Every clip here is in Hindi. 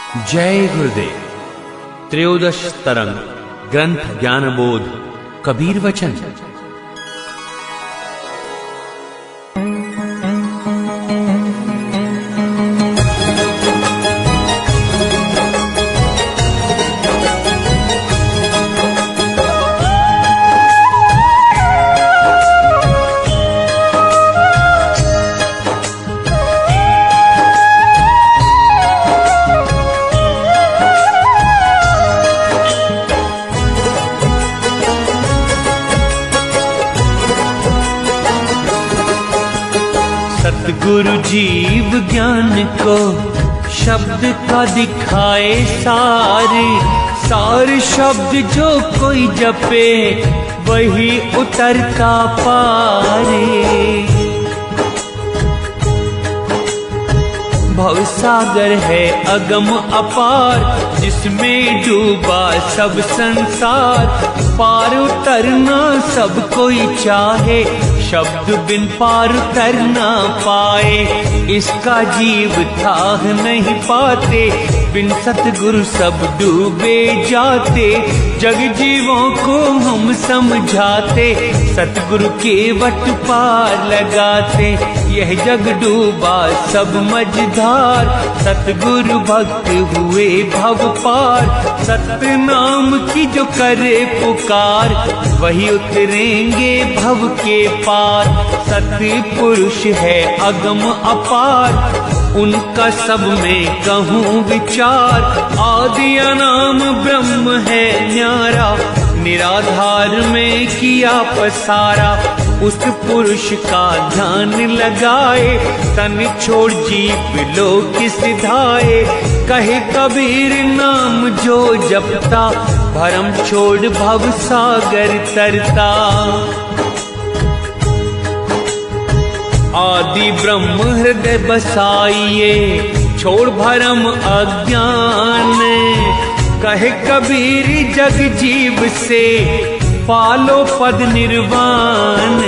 जय गुरुदेव। त्रयोदश तरंग ग्रंथ ज्ञानबोध कबीर वचन। सतगुरु जीव ज्ञान को शब्द का दिखाए सार शब्द जो कोई जपे वही उतरता पारे। भवसागर है अगम अपार जिसमें डूबा सब संसार। पार उतरना सब कोई चाहे शब्द बिन पार कर ना पाए। इसका जीव थाह नहीं पाते बिन सतगुरु सब डूबे जाते। जग जीवों को हम समझाते सतगुरु के वट पार लगाते। यह जग डूबा सब मझधार सतगुरु भक्त हुए भव पार। सत्य नाम की जो करे पुकार वही उतरेंगे भव के पार। सत्य पुरुष है अगम अपार उनका सब में कहूँ विचार। आदि अनाम ब्रह्म है न्यारा निराधार में किया पसारा। उस पुरुष का ध्यान लगाए तन छोड़ जीव लोक सिधाए। कहे कबीर नाम जो जपता भरम छोड़ भव सागर तरता। आदि ब्रह्म हृदय बसाइए छोड़ भरम अज्ञान। कहे कबीर जग जीव से पालो पद निर्वाण।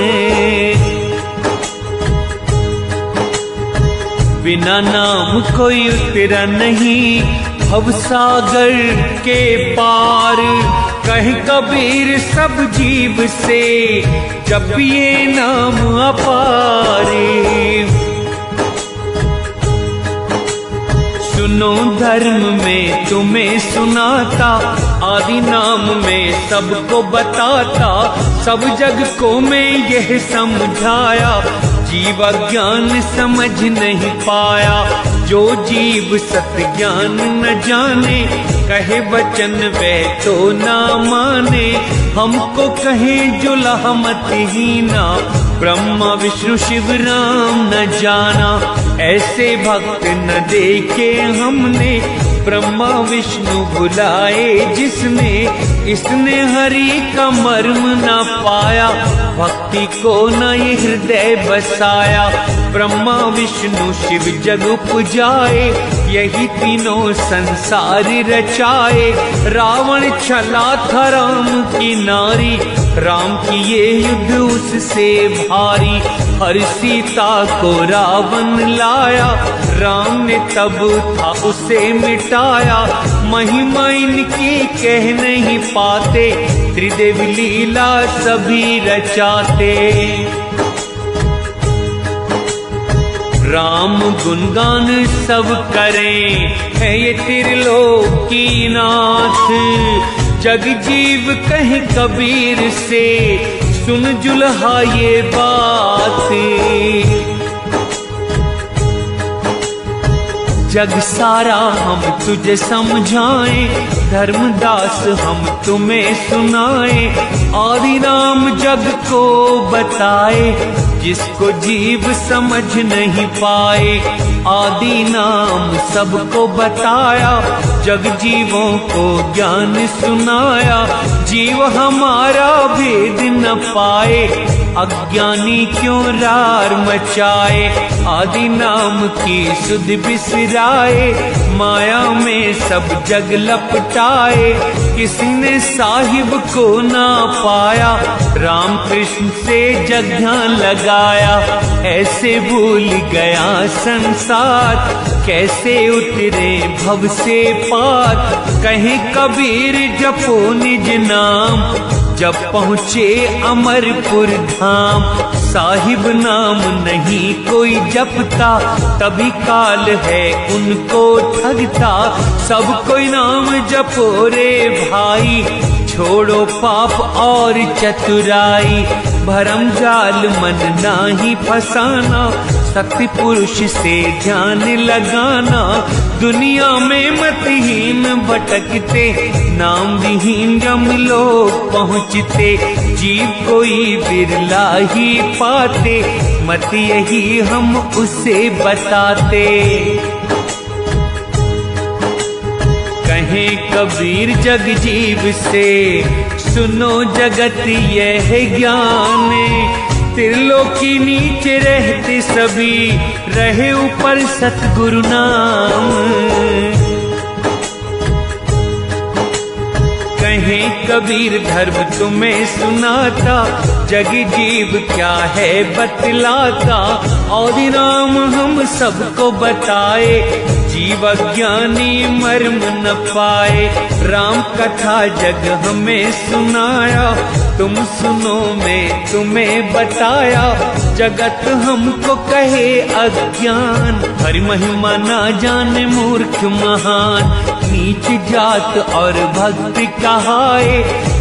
बिना नाम कोई उतरा नहीं भवसागर के पार। कहे कबीर सब जीव से जपिए नाम अपारे। सुनो धर्म में तुम्हें सुनाता आदि नाम में सबको बताता। सब जग को मैं यह समझाया जीव ज्ञान समझ नहीं पाया। जो जीव सत्य ज्ञान न जाने कहे वचन वे तो ना माने। हमको कहे जो लहमत हीना ब्रह्मा विष्णु शिव राम न जाना। ऐसे भक्त न देखे हमने ब्रह्मा विष्णु बुलाए जिसने। इसने हरि का मर्म न पाया भक्ति को न ये हृदय बसाया। ब्रह्मा विष्णु शिव जग उपजाए यही तीनों संसार रचाए। रावण छला था राम की नारी राम की ये युद्ध उससे भारी। हर सीता को रावण लाया राम ने तब था उसे मिटाया। महिमा इनकी कह नहीं पाते त्रिदेव लीला सभी रचाते। राम गुणगान सब करें है ये त्रिलोकी नाथ। जग जीव कहे कबीर से सुन जुल्हा ये बात। जग सारा हम तुझे समझाएं धर्मदास हम तुम्हें सुनाए। आदि नाम जग को बताए जिसको जीव समझ नहीं पाए। आदि नाम सबको बताया जग जीवों को ज्ञान सुनाया। जीव हमारा भेद न पाए अज्ञानी क्यों रार मचाए। आदि नाम की सुध बिसराए माया में सब जग लपटाए, किसी ने साहिब को ना पाया। राम कृष्ण से जग ध्यान लगाया, ऐसे भूल गया संसार, कैसे उतरे भव से पार। कहे कबीर जपो निज नाम, जब पहुँचे अमरपुर धाम। साहिब नाम नहीं कोई जपता, तभी काल है उनको ठगता। सब कोई नाम जपो रे भाई, छोड़ो पाप और चतुराई। भरम जाल मन नाही फसाना, शक्ति पुरुष से ध्यान लगाना। दुनिया में मतहीन भटकते, नाम विहीन यमलोक पहुँचते। जीव कोई बिरला ही पाते, मत यही हम उसे बताते। कहें कबीर जग जीव से, सुनो जगत यह ज्ञान। त्रिलोकी नीचे रहते सभी, रहे ऊपर सतगुरु नाम। कहें कबीर धर्म तुम्हें सुनाता, जग जीव क्या है बतलाता। और नाम हम सबको बताए, जीव अज्ञानी मर्म न पाए। राम कथा जग हमें सुनाया, तुम सुनो मैं तुम्हें बताया। जगत हमको कहे अज्ञान, हरि महिमा ना जाने मूर्ख महान। नीच जात और भक्त कहाए,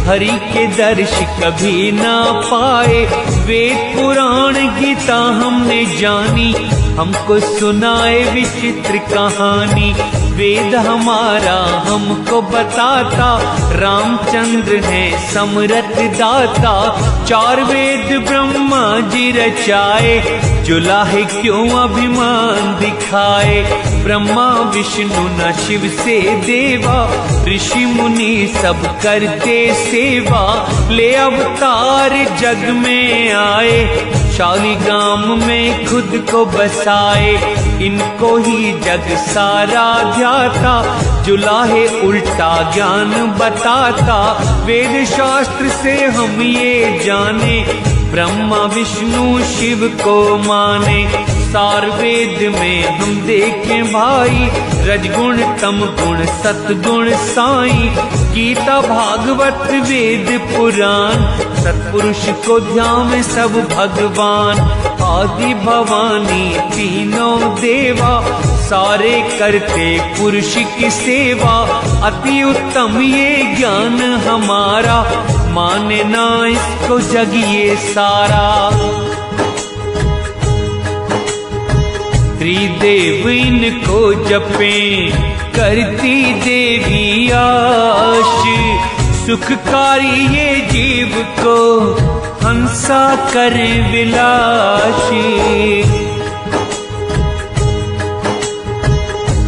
हरि के दर्श कभी ना पाए। वेद पुराण गीता हमने जानी, हमको सुनाए विचित्र कहानी। वेद हमारा हमको बताता, रामचंद्र है समरथ दाता। चार वेद ब्रह्मा जी रचाए, जुलाहे क्यों अभिमान दिखाए। ब्रह्मा विष्णु न शिव से देवा, ऋषि मुनि सब करते सेवा। ले अवतार जग में आए, शालिग्राम में खुद को बसाए। इनको ही जग सारा ध्याता, जुलाहे उल्टा ज्ञान बताता। वेद शास्त्र से हम ये जाने, ब्रह्मा विष्णु शिव को माने। सार वेद में हम देखें भाई, रजगुण तम गुण सतगुण साई। गीता भागवत वेद पुराण, सतपुरुष को ध्यान सब भगवान। आदि भवानी तीनों देवा, सारे करते पुरुष की सेवा। अति उत्तम ये ज्ञान हमारा, माने ना इसको जग ये सारा। त्रिदेव इनको जपें, करती देवी आश। सुखकारी ये जीव को, हंसा करे विलासी।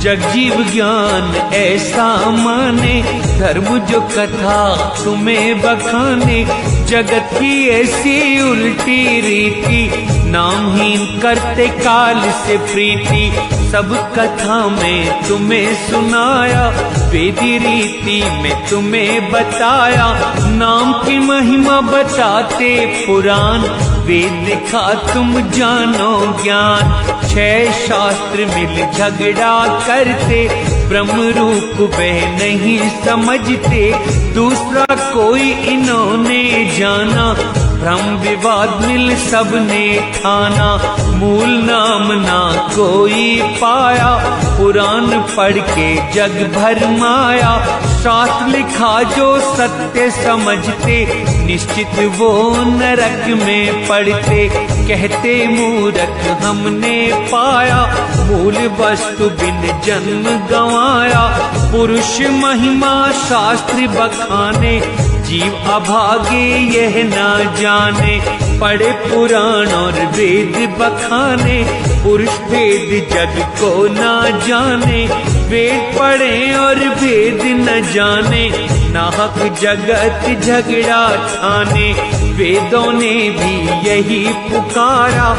जगजीव ज्ञान ऐसा माने, धर्म जो कथा तुम्हें बखाने। जगत की ऐसी उल्टी रीति, नामहीन करते काल से प्रीति। सब कथा में तुम्हें सुनाया, वेदी रीति में तुम्हें बताया। नाम की महिमा बताते पुराण, वेद लिखा तुम जानो ज्ञान। छह शास्त्र मिल झगड़ा करते, ब्रह्म रूप वह नहीं समझते। दूसरा कोई इन्होंने जाना, भ्रम विवाद मिल सबने ठाना। मूल नाम ना कोई पाया, पुराण पढ़ के जग भर माया। शास्त्र लिखा जो सत्य समझते, निश्चित वो नरक में पड़ते। कहते मूर्ख हमने पाया, मूल वस्तु बिन जन्म गंवाया। पुरुष महिमा शास्त्र बखाने, जीव अभागे यह ना जाने। पढ़े पुराण और वेद बखाने, पुरुष भेद जग को ना जाने। वेद पढ़े और वेद न जाने, नाहक जगत झगड़ा ठाने। वेदों ने भी यही पुकारा,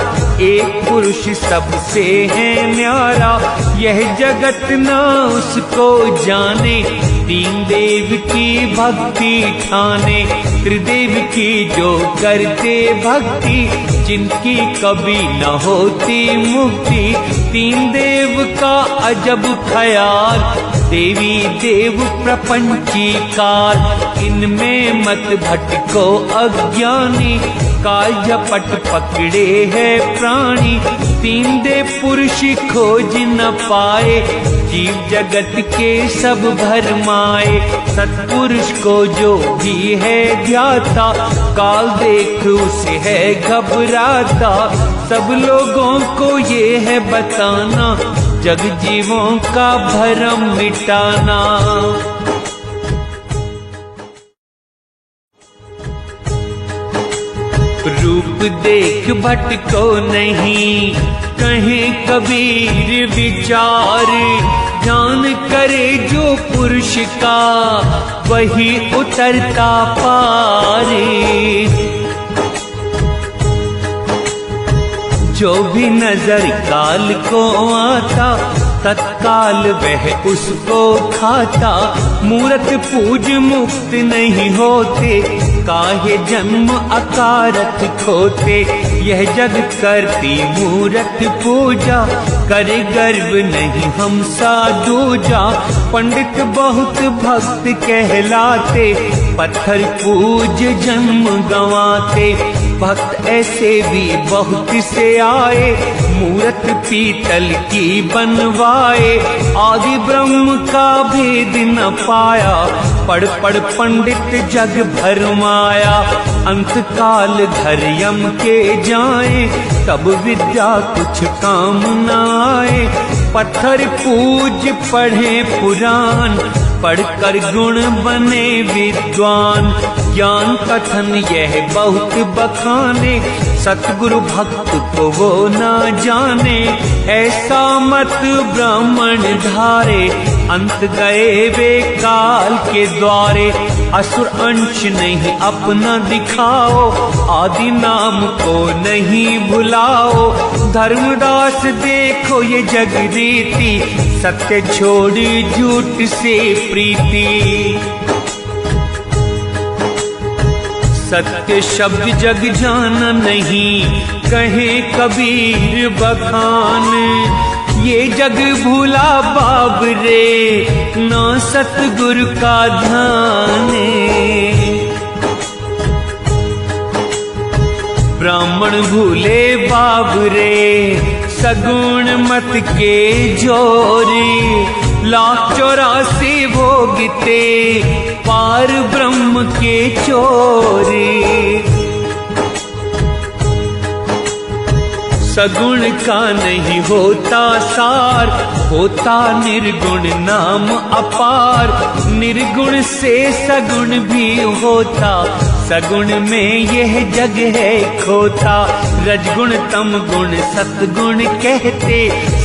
एक पुरुष सबसे है न्यारा। यह जगत ना उसको जाने, तीन देव की भक्ति ठाने। त्रिदेव की जो करते भक्ति, जिनकी कभी न होती मुक्ति। तीन देव का अजब ख्याल, देवी देव प्रपंची काल। इनमें मत भटको अज्ञानी, काल झपट पकड़े है प्राणी। तीन देव पुरुष खोज न पाए, जीव जगत के सब भरमाए। सत्पुरुष को जो भी है ध्याता, काल देख उसे है घबराता। सब लोगों को ये है बताना, जग जीवों का भरम मिटाना। रूप देख भटको नहीं, कहे कबीर विचार। ध्यान करे जो पुरुष का, वही उतरता पार। जो भी नजर काल को आता, तत्काल वह उसको खाता। मूरत पूज मुक्त नहीं होते, काहे जन्म अकारत खोते। यह जग करती मूरत पूजा, करे गर्व नहीं हम साधुजा। पंडित बहुत भक्त कहलाते, पत्थर पूज जन्म गंवाते। भक्त ऐसे भी बहुत से आए, मूरत पीतल की बनवाए। आदि ब्रह्म का भेद न पाया, पढ़ पढ़ पंडित जग भरमाया। अंत काल घर यम के जाए, तब विद्या कुछ काम न आए। पत्थर पूज पढ़े पुराण, पढ़कर गुण बने विद्वान। ज्ञान कथन यह बहुत बखाने, सतगुरु भक्त को वो ना जाने। ऐसा मत ब्राह्मण धारे, अंत गए वे काल के द्वारे। असुर अंश नहीं अपना दिखाओ, आदि नाम को नहीं भुलाओ। धर्मदास देखो ये जग रीति, सत्य छोड़ झूठ से प्रीति। सत्य शब्द जग जाना नहीं, कहे कबीर बखान। ये जग भूला बाबरे, ना सतगुरु का ध्यान। ब्राह्मण भूले बाबरे, सगुण मत के जोरी। लाख 84 भोगते, पार ब्रह्म के चोरी। सगुण का नहीं होता सार, होता निर्गुण नाम अपार। निर्गुण से सगुण भी होता, सगुण में यह जग है खोता। रजगुण तम गुण सतगुण कहते,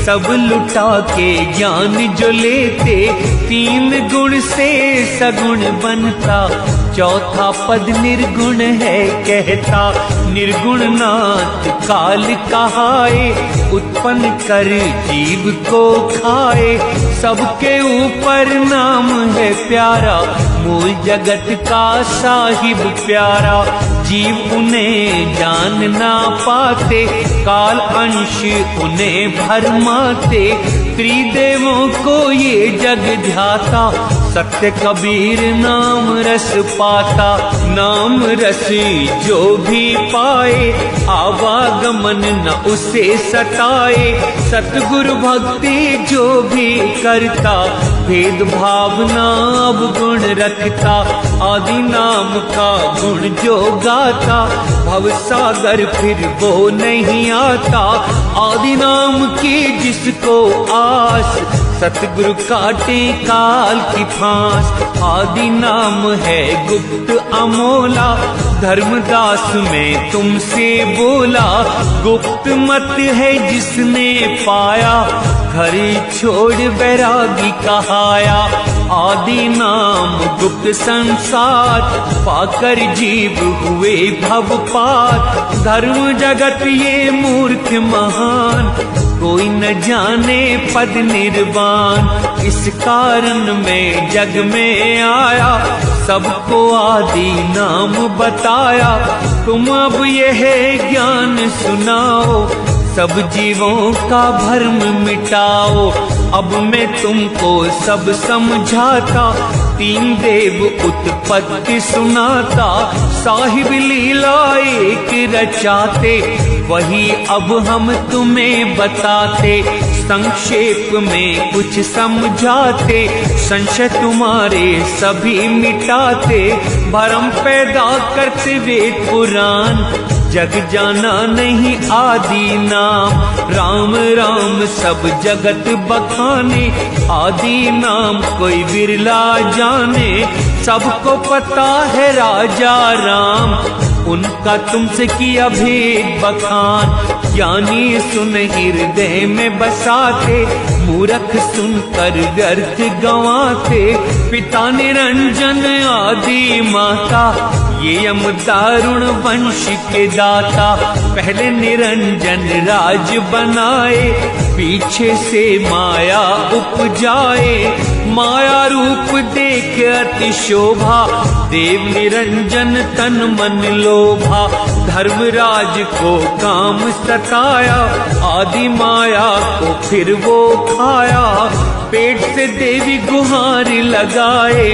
सब लुटा के ज्ञान जो लेते। तीन गुण से सगुण बनता, चौथा पद निर्गुण है कहता। निर्गुण नाथ काल कहाए, उत्पन्न कर जीव को खाए। सबके ऊपर नाम है प्यारा, मूल जगत का साहिब प्यारा। जीव उन्हें जान ना पाते, काल अंश उन्हें भरमाते। त्रिदेवों को ये जग ध्याता, सत्य कबीर नाम रस पाता। नाम रस जो भी पाए, आवागमन न उसे सताए। सतगुरु भक्ति जो भी करता, भेदभाव ना अब गुण रखता। आदि नाम का गुण जो गाता, भव सागर फिर वो नहीं आता। आदि नाम की जिसको आस, सतगुरु काटे काल की फांस। आदि नाम है गुप्त अमोला, धर्मदास में तुमसे बोला। गुप्त मत है जिसने पाया, घर छोड़ बैरागी कहाया। आदि नाम गुप्त संसार, पाकर जीव हुए भव पार। धर्म जगत ये मूर्ख महान, कोई न जाने पद निर्वाण। इस कारण में जग में आया, सबको आदि नाम बताया। तुम अब यह ज्ञान सुनाओ, सब जीवों का भ्रम मिटाओ। अब मैं तुमको सब समझाता, तीन देव उत्पत्ति सुनाता। साहिब लीला एक रचाते, वही अब हम तुम्हें बताते। संक्षेप में कुछ समझाते, संशय तुम्हारे सभी मिटाते। भरम पैदा करते वेद पुराण, जग जाना नहीं आदि नाम। राम राम सब जगत बखाने, आदि नाम कोई बिरला जाने। सबको पता है राजा राम, उनका तुमसे किया भेद बखान। ज्ञानी सुन हृदय में बसाते, मूर्ख सुनकर व्यर्थ गंवाते। पिता निरंजन आदि माता, ये यम दारुण वंश के दाता। पहले निरंजन राज बनाए, पीछे से माया उपजाए। माया रूप देख अति शोभा, देव निरंजन तन मन लोभा। धर्मराज को काम सताया, आदि माया को फिर वो खाया। पेट से देवी गुहार लगाए,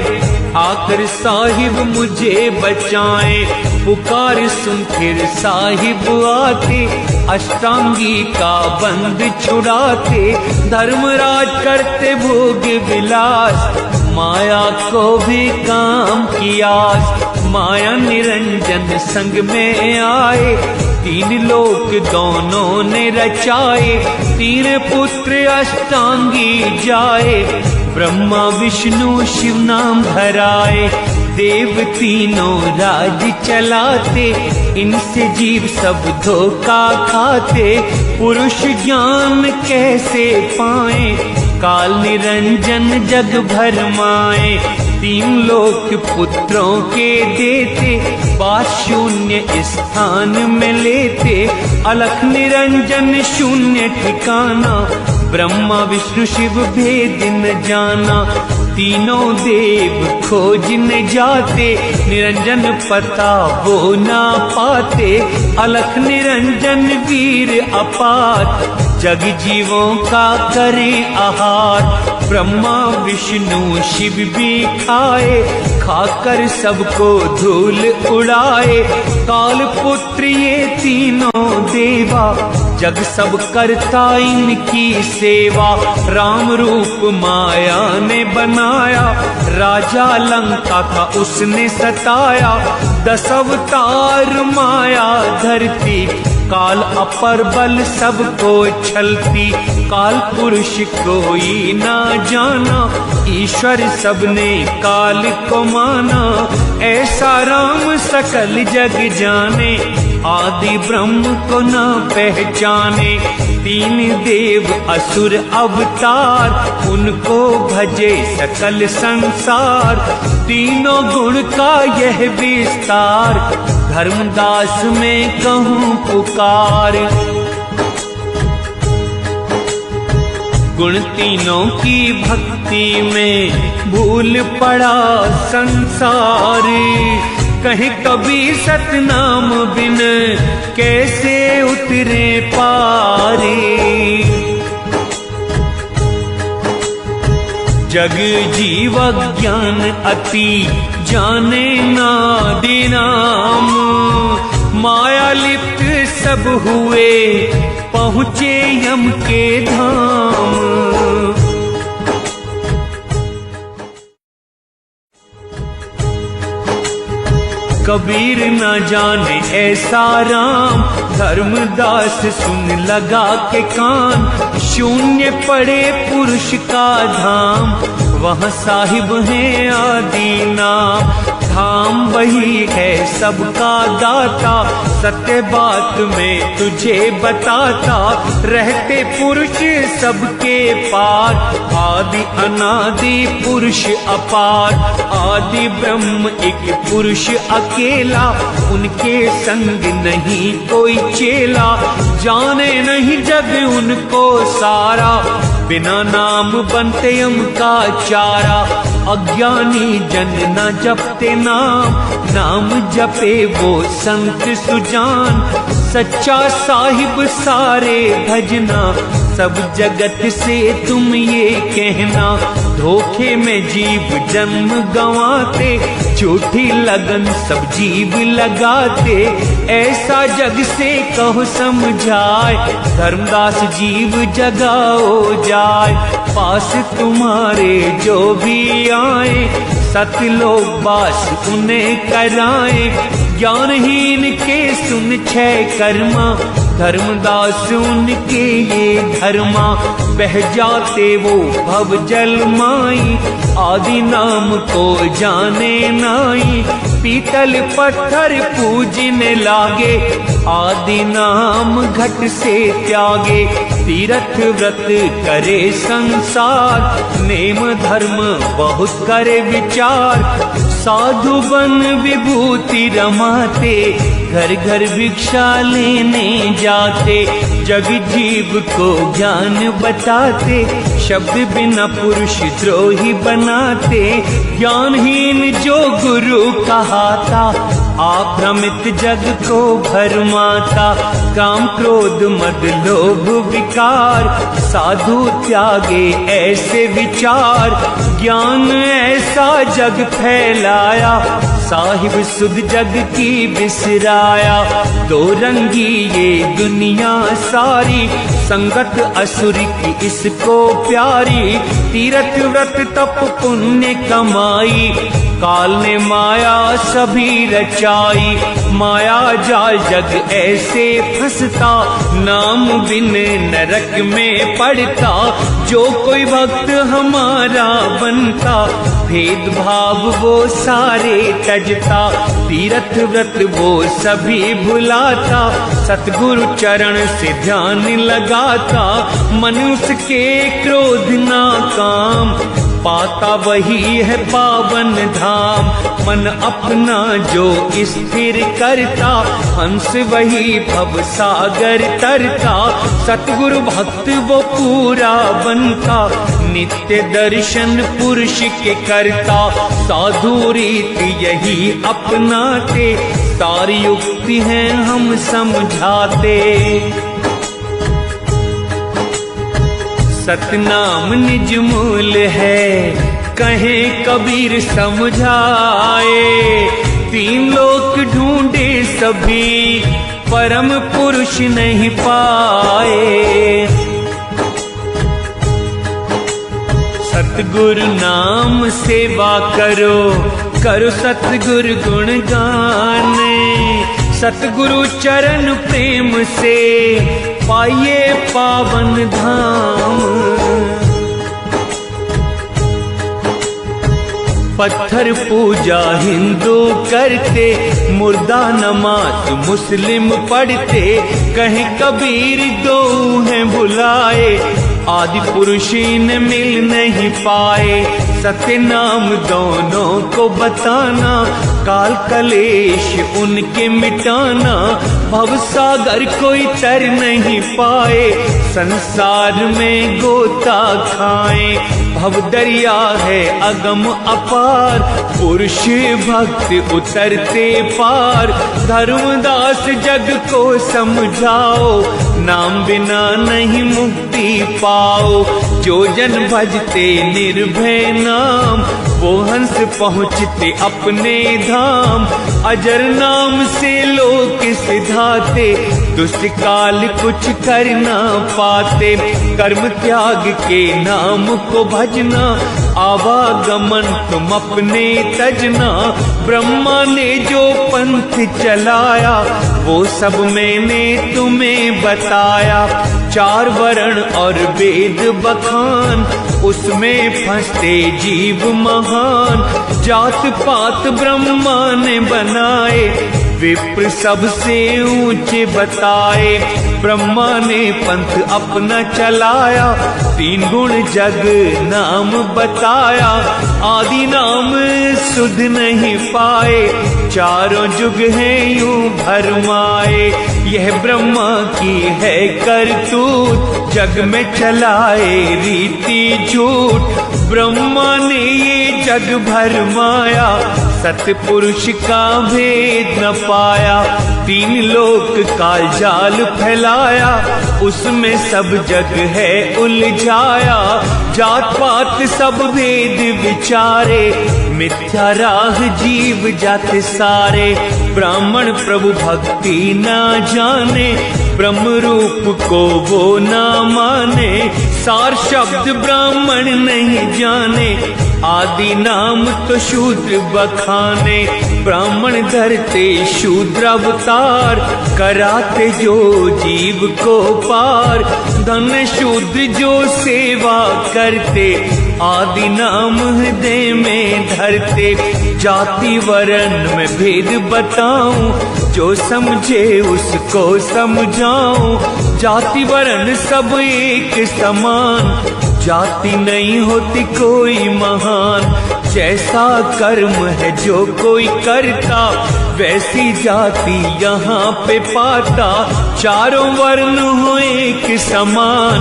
आकर साहिब मुझे बचाएं। पुकार सुन फिर साहिब आते, अष्टांगी का बंद छुड़ाते। धर्मराज करते भोग विलास, माया को भी काम किया। माया निरंजन संग में आए, तीन लोक दोनों ने रचाए। तीन पुत्र अष्टांगी जाए, ब्रह्मा विष्णु शिव नाम धराए। देव तीनों राज चलाते, इनसे जीव सब धोखा खाते। पुरुष ज्ञान कैसे पाए, काल निरंजन जग भरमाए। तीन लोक पुत्रों के देते, बात शून्य स्थान में लेते। अलख निरंजन शून्य ठिकाना, ब्रह्मा विष्णु शिव भेद न जाना। तीनों देव खोजने जाते, निरंजन पता वो ना पाते। अलख निरंजन वीर अपार, जग जीवों का करें आहार। ब्रह्मा विष्णु शिव भी खाए, खाकर सबको धूल उड़ाए। काल पुत्र ये तीनों देवा, जग सब करता इनकी सेवा। राम रूप माया ने बनाया, राजा लंका का उसने सताया। 10 अवतार माया धरती, काल अपर बल सबको छलती। काल पुरुष कोई ना जाना, ईश्वर सबने काल को माना। ऐसा राम सकल जग जाने, आदि ब्रह्म को न पहचाने। तीन देव असुर अवतार, उनको भजे सकल संसार। तीनों गुण का यह विस्तार, धर्मदास में कहूँ पुकार। गुण तीनों की भक्ति में भूल पड़ा संसार। कहीं कभी सतनाम बिन कैसे उतरे पारी। जग जीव ज्ञान अति जाने नादि नाम। माया लिप्त सब हुए पहुँचे यम के धाम। कबीर न जाने ऐसा राम। धर्मदास सुन लगा के कान, शून्य पड़े पुरुष का धाम। वहाँ साहिब है आदि नाम, धाम वही है सबका दाता। सत्य बात मैं तुझे बताता, रहते पुरुष सबके पार। आदि अनादि पुरुष अपार, आदि ब्रह्म एक पुरुष अकेला। उनके संग नहीं कोई चेला, जाने नहीं जग उनको सारा। बिना नाम बनते हम का चारा, अज्ञानी जन न जपते नाम। नाम जपे वो संत सुजान, सच्चा साहिब सारे भजना। सब जगत से तुम ये कहना, धोखे में जीव जन्म गंवाते। झूठी लगन सब जीव लगाते, ऐसा जग से कहो समझाए। धर्मदास जीव जगाओ जाए, पास तुम्हारे जो भी आए। सतलोक बास उन्हें कराए, ज्ञानहीन के सुन छह कर्मा। धर्मदास उनके ये धर्मा, बह जाते वो भव जल माई। आदि नाम को जाने नाई, पीतल पत्थर पूजने लागे। आदि नाम घट से त्यागे, तीर्थ व्रत करे संसार। नेम धर्म बहुत करे विचार, साधु बन विभूति रमाते। घर घर भिक्षा लेने जाते, जग जीव को ज्ञान बताते। शब्द बिना पुरुष द्रोही बनाते, ज्ञानहीन जो गुरु कहाता। आभ्रमित जग को भरमाता, काम क्रोध मद लोभ विकार। साधु त्यागे ऐसे विचार, ज्ञान ऐसा जग फैलाया। साहिब सुध जग की बिसराया, दो रंगी ये दुनिया सारी। संगत असुर की इसको प्यारी, तीर्थ व्रत तप पुण्य कमाई। काल ने माया सभी रचाई, माया जाल जग ऐसे फंसता। नाम बिन नरक में पड़ता, जो कोई भक्त हमारा बनता। भेदभाव वो सारे तजता, तीर्थ व्रत वो सभी भुलाता। सतगुरु चरण से ध्यान लगाता, मनुष्य के क्रोध ना काम। पाता वही है पावन धाम, मन अपना जो स्थिर करता। हंस वही भव सागर तरता, सतगुरु भक्त वो पूरा बनता। नित्य दर्शन पुरुष के करता, साधु रीति यही अपनाते। सारी युक्ति है हम समझाते, सतनाम निज मूल है कहे कबीर समझाए। तीन लोक ढूंढे सभी, परम पुरुष नहीं पाए। सतगुरु नाम सेवा करो, करो सतगुरु गुण गान। सतगुरु चरण प्रेम से पाइए पावन धाम। पत्थर पूजा हिंदू करते, मुर्दा नमाज मुस्लिम पढ़ते। कहीं कबीर दो हैं बुलाए, आदि पुरुष ने मिल नहीं पाए। सत्य नाम दोनों को बताना, काल कलेश उनके मिटाना। भव सागर कोई तर नहीं पाए, संसार में गोता खाए। भव दरिया है अगम अपार, पुरुष भक्त उतरते पार। धर्मदास जग को समझाओ, नाम बिना नहीं मुक्ति पाओ। जो जन भजते निर्भय नाम, वो हंस पहुँचते अपने धाम। अजर नाम से लोक सिधाते, दुष्ट काल कुछ कर ना पाते। कर्म त्याग के नाम को भजना, आवागमन तुम अपने तजना। ब्रह्मा ने जो पंथ चलाया वो सब मैंने तुम्हें बताया। 4 वर्ण और वेद बखान उसमें फंसते जीव महान। जात पात ब्रह्मा ने बनाए विप्र सबसे ऊंचे बताए। ब्रह्मा ने पंथ अपना चलाया 3 गुण जग नाम बताया। आदि नाम सुध नहीं पाए चारों जुग हैं यूं भरमाए। यह ब्रह्मा की है करतूत जग में चलाए रीति झूठ। ब्रह्मा ने ये जग भरमाया सतपुरुष का भेद न पाया। 3 लोक का जाल फैलाया उसमें सब जग है उलझाया। जात पात सब भेद विचारे मिथ्या राह जीव जाते सारे। ब्राह्मण प्रभु भक्ति ना जाने ब्रह्म रूप को वो ना माने। सार शब्द ब्राह्मण नहीं जाने आदि नाम तो शूद्र बखाने। ब्राह्मण धरते शूद्र अवतार कराते जो जीव को पार। धन शूद्र जो सेवा करते आदि नाम हृदय में धरते। जाति वर्ण में भेद बताऊं जो समझे उसको समझाऊं। जाति वर्ण सब एक समान जाति नहीं होती कोई महान। जैसा कर्म है जो कोई करता वैसी जाति यहाँ पे पाता। चारों वर्ण हो एक समान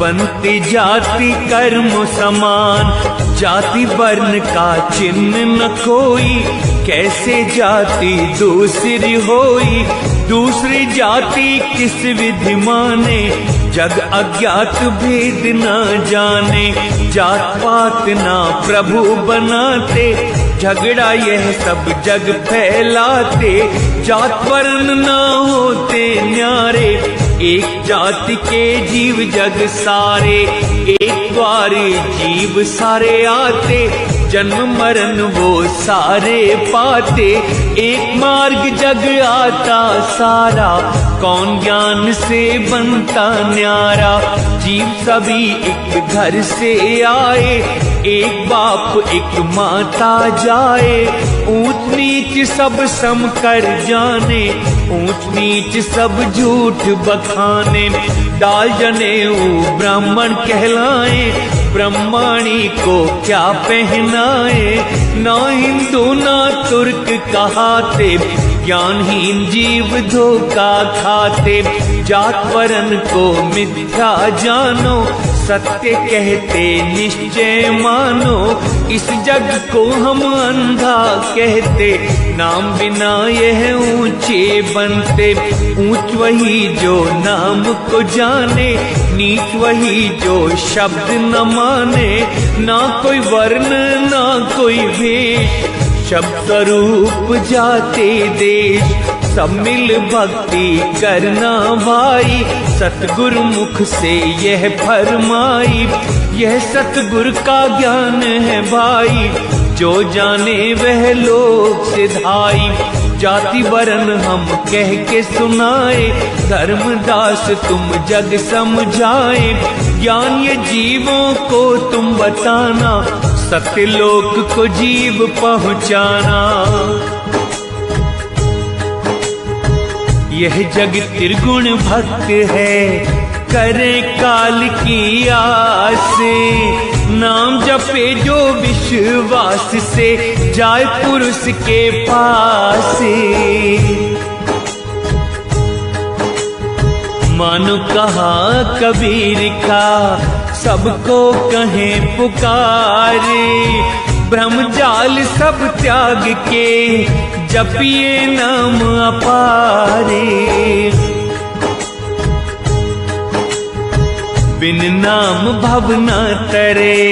बनती जाति कर्म समान। जाति वर्ण का चिन्ह न कोई कैसे जाति दूसरी होई। दूसरी जाति किस विधि माने जग अज्ञात भेद न जाने। जात पात ना प्रभु बनाते झगड़ा यह सब जग फैलाते। जात वर्ण ना होते न्यारे एक जाति के जीव जग सारे। एक द्वारे जीव सारे आते जन्म मरण वो सारे पाते। एक मार्ग जग आता सारा कौन ज्ञान से बनता न्यारा। जीव सभी एक घर से आए एक बाप एक माता जाए। ऊंच नीच सब सम कर जाने ऊंच नीच सब झूठ बखाने। डाल जनेऊ ब्राह्मण कहलाए ब्रह्माणी को क्या पहनाए। ना हिंदू ना तुर्क कहाते ज्ञानहीन जीव धोखा खाते। जात वर्ण को मिथ्या जानो सत्य कहते निश्चय मानो। इस जग को हम अंधा कहते नाम बिना यह ऊंचे बनते। ऊंच वही जो नाम को जाने नीच वही जो शब्द न माने। ना कोई वर्ण ना कोई भेष शब्द स्वरूप जाते देश। सब मिल भक्ति करना भाई सतगुरु मुख से यह फरमाई। यह सतगुरु का ज्ञान है भाई जो जाने वह लोक सिधाई। जाति वर्ण हम कह के सुनाए धर्मदास तुम जग समझाए। ज्ञान ये जीवों को तुम बताना सत्यलोक को जीव पहुँचाना। यह जग त्रिगुण भक्त है करे काल की आस। नाम जपे जो विश्वास से जाए पुरुष के पास। मानो कहा कबीर का सबको कहें पुकारे। ब्रह्मजाल सब त्याग के जपिए नाम अपारे। बिन नाम भव न तरे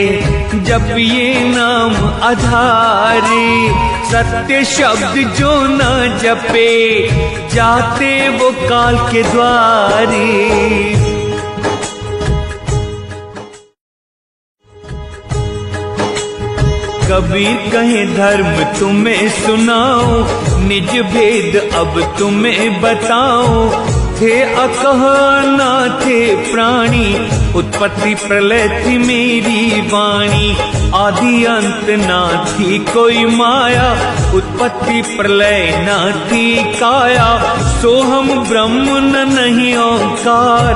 जपिए नाम आधारे। सत्य शब्द जो न जपे जाते वो काल के द्वारे। कबीर कहे धर्म तुम्हें सुनाओ, निज भेद अब तुम्हें बताओ। थे अकह ना थे प्राणी, उत्पत्ति प्रलय थी मेरी वाणी। आदि अंत ना थी कोई माया, उत्पत्ति प्रलय ना थी काया। सोहम ब्रह्म न नहीं ओंकार,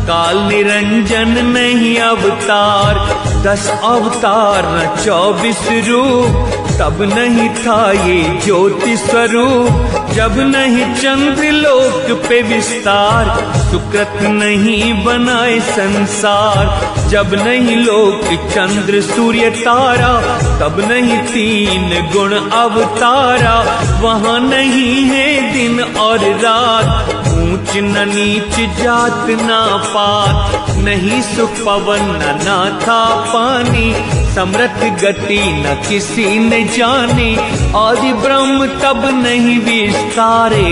काल निरंजन नहीं अवतार। 10 अवतार न 24 रूप, तब नहीं था ये ज्योति स्वरूप। जब नहीं चंद्र लोक पे विस्तार, सुकृत नहीं बनाए संसार। जब नहीं लोक चंद्र सूर्य तारा, तब नहीं 3 गुण अवतारा। वहाँ नहीं है दिन और रात, ऊंच न नीच जात ना पात। नहीं सुख पवन न था पानी, समृत गति न किसी ने जानी। आदि ब्रह्म तब नहीं विस्तारे,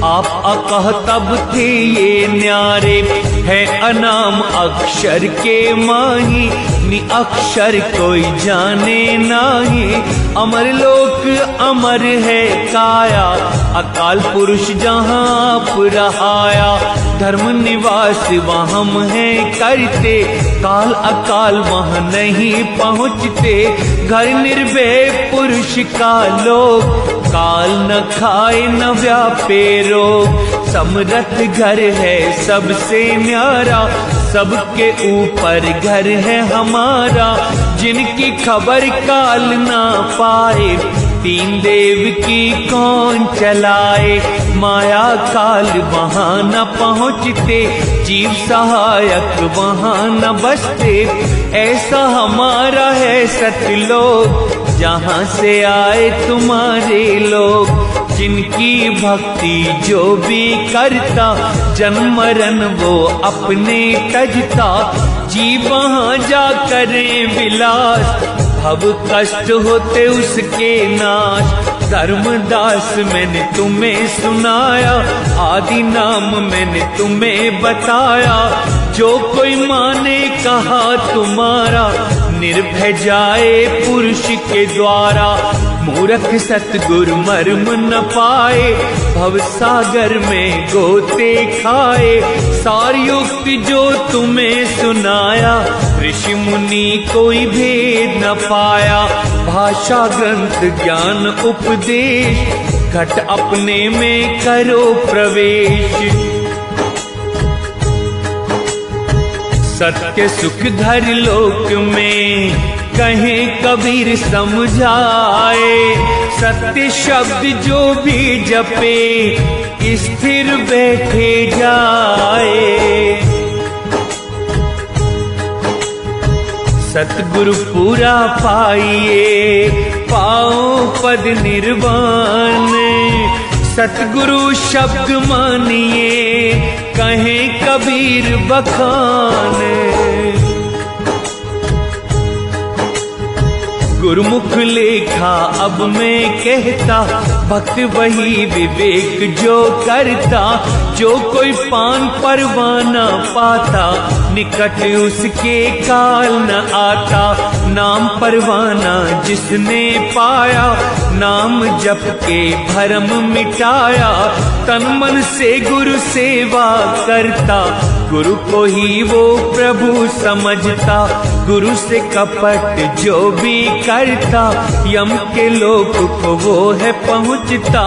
आप अकह तब थे ये न्यारे। है अनाम अक्षर के माही, नि अक्षर कोई जाने नाही। अमर लोक अमर है काया, अकाल पुरुष जहाँ आप रहाया। धर्म निवास वहाँ हम हैं करते, काल अकाल वहाँ नहीं पहुँचते। घर निर्भय पुरुष का लोक, काल न खाए न व्यापे रोग। समरथ घर है सबसे न्यारा, सबके ऊपर घर है हमारा। जिनकी खबर काल ना पाए, 3 देव की कौन चलाए। माया काल वहाँ न पहुँचते, जीव सहायक वहाँ न बसते। ऐसा हमारा है सतलोक, जहाँ से आए तुम्हारे लोग। जिनकी भक्ति जो भी करता, जन्म मरण वो अपने तजता। जीव वहाँ जा करें विलास, भव कष्ट होते उसके नाश। धर्मदास मैंने तुम्हें सुनाया, आदि नाम मैंने तुम्हें बताया। जो कोई माने कहा तुम्हारा, निर्भय जाए पुरुष के द्वारा। मूर्ख सतगुरु मर्म न पाए, भव सागर में गोते खाए। सार युक्ति जो तुम्हें सुनाया, ऋषि मुनि कोई भेद न पाया। भाषा ग्रंथ ज्ञान उपदेश, घट अपने में करो प्रवेश। सत्य सुख धर लोक में, कहे कबीर समझाए। सत्य शब्द जो भी जपे, स्थिर बैठे जाए। सतगुरु पूरा पाइए, पाओ पद निर्वाण। सतगुरु शब्द मानिए, कहे कबीर बखान। गुरुमुख लेखा अब मैं कहता, भक्त वही विवेक जो करता। जो कोई पान परवाना पाता, निकट उसके काल न आता। नाम परवाना जिसने पाया, नाम जप के भरम मिटाया। तन मन से गुरु सेवा करता, गुरु को ही वो प्रभु समझता। गुरु से कपट जो भी करता, यम के लोक को वो है पहुँचता।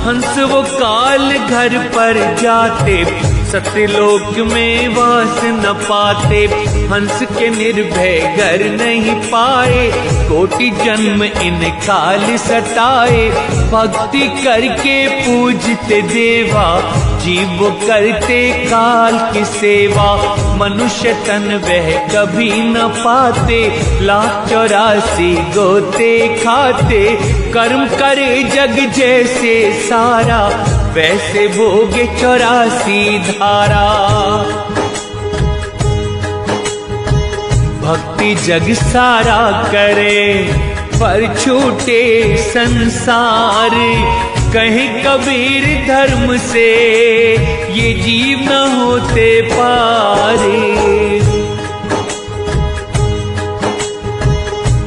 हंस वो काल घर पर जाते, सत्यलोक में वास न पाते। हंस के निर्भय घर नहीं पाए, कोटि जन्म इन काल सताए। भक्ति करके पूजते देवा, जीव करते काल की सेवा। मनुष्य तन वह कभी न पाते, 1,84 गोते खाते। कर्म करे जग जैसे सारा, वैसे भोगे 84 धारा। भक्ति जग सारा करे, पर छूटे संसार। कहे कबीर धर्म से, ये जीव न होते पारे।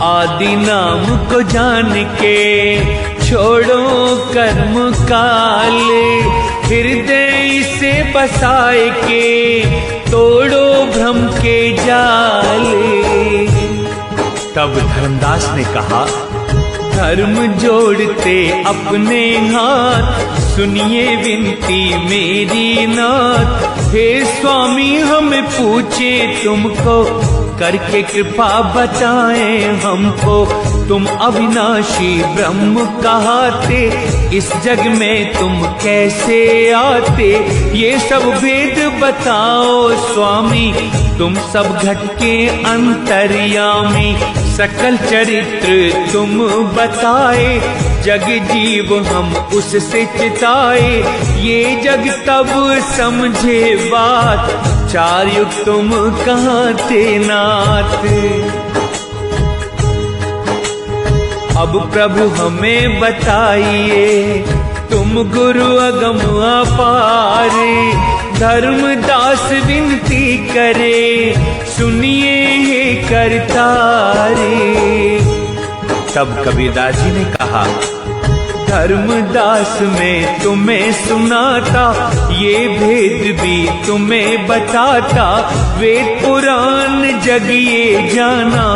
आदि नाम को जान के छोड़ो कर्म काले, हृदय से बसाए के तोड़ो भ्रम के जाले। तब धर्मदास ने कहा, धर्म जोड़ते अपने हाथ, सुनिए विनती मेरी नाथ। हे स्वामी हमें पूछे तुमको, करके कृपा बताएं हमको। तुम अविनाशी ब्रह्म कहाते, इस जग में तुम कैसे आते। ये सब भेद बताओ स्वामी, तुम सब घट के अंतर्यामी। सकल चरित्र तुम बताए, जग जीव हम उससे चिताए। ये जग तब समझे बात, चार युग तुम कहाँ थे नाथ। अब प्रभु हमें बताइए, तुम गुरु अगम अपारे। धर्मदास विनती करे, सुनिए हे करतारे। तब कबीरदास जी ने कहा, धर्मदास में तुम्हें सुनाता, ये भेद भी तुम्हें बताता। वेद पुराण जग ये जाना,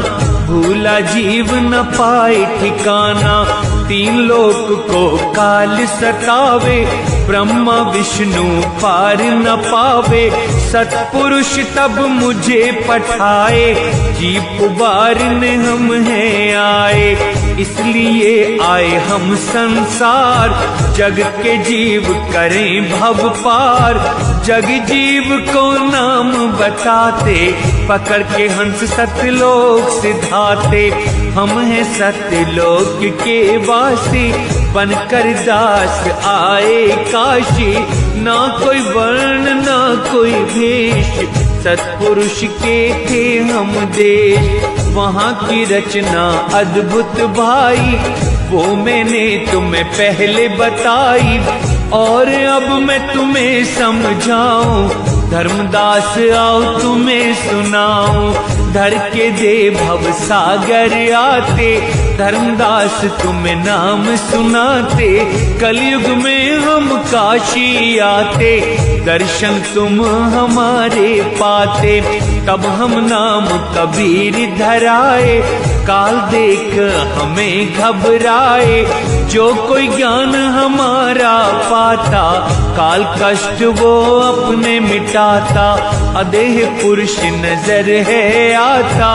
भूला जीव न पाए ठिकाना। तीन लोक को काल सतावे, ब्रह्मा विष्णु पार न पावे। सत्पुरुष तब मुझे पठाए, जीव उबारने हम हैं आए। इसलिए आए हम संसार, जग के जीव करें भव पार। जग जीव को नाम बताते, पकड़ के हंस सतलोक सिधाते। हम हैं सतलोक के वासी, बनकर दास आए काशी। ना कोई वर्ण ना कोई भेष, सत्पुरुष के थे हम देश। वहाँ की रचना अद्भुत भाई, वो मैंने तुम्हें पहले बताई। और अब मैं तुम्हें समझाऊं, धर्मदास आओ तुम्हें सुनाऊं। धर के दे भव सागर आते, धर्मदास तुम्हें नाम सुनाते। कलयुग में हम काशी आते, दर्शन तुम हमारे पाते। तब हम नाम कबीर धराए, काल देख हमें घबराए। जो कोई ज्ञान हमारा पाता, काल कष्ट वो अपने मिटाता। अदेह पुरुष नजर है आता,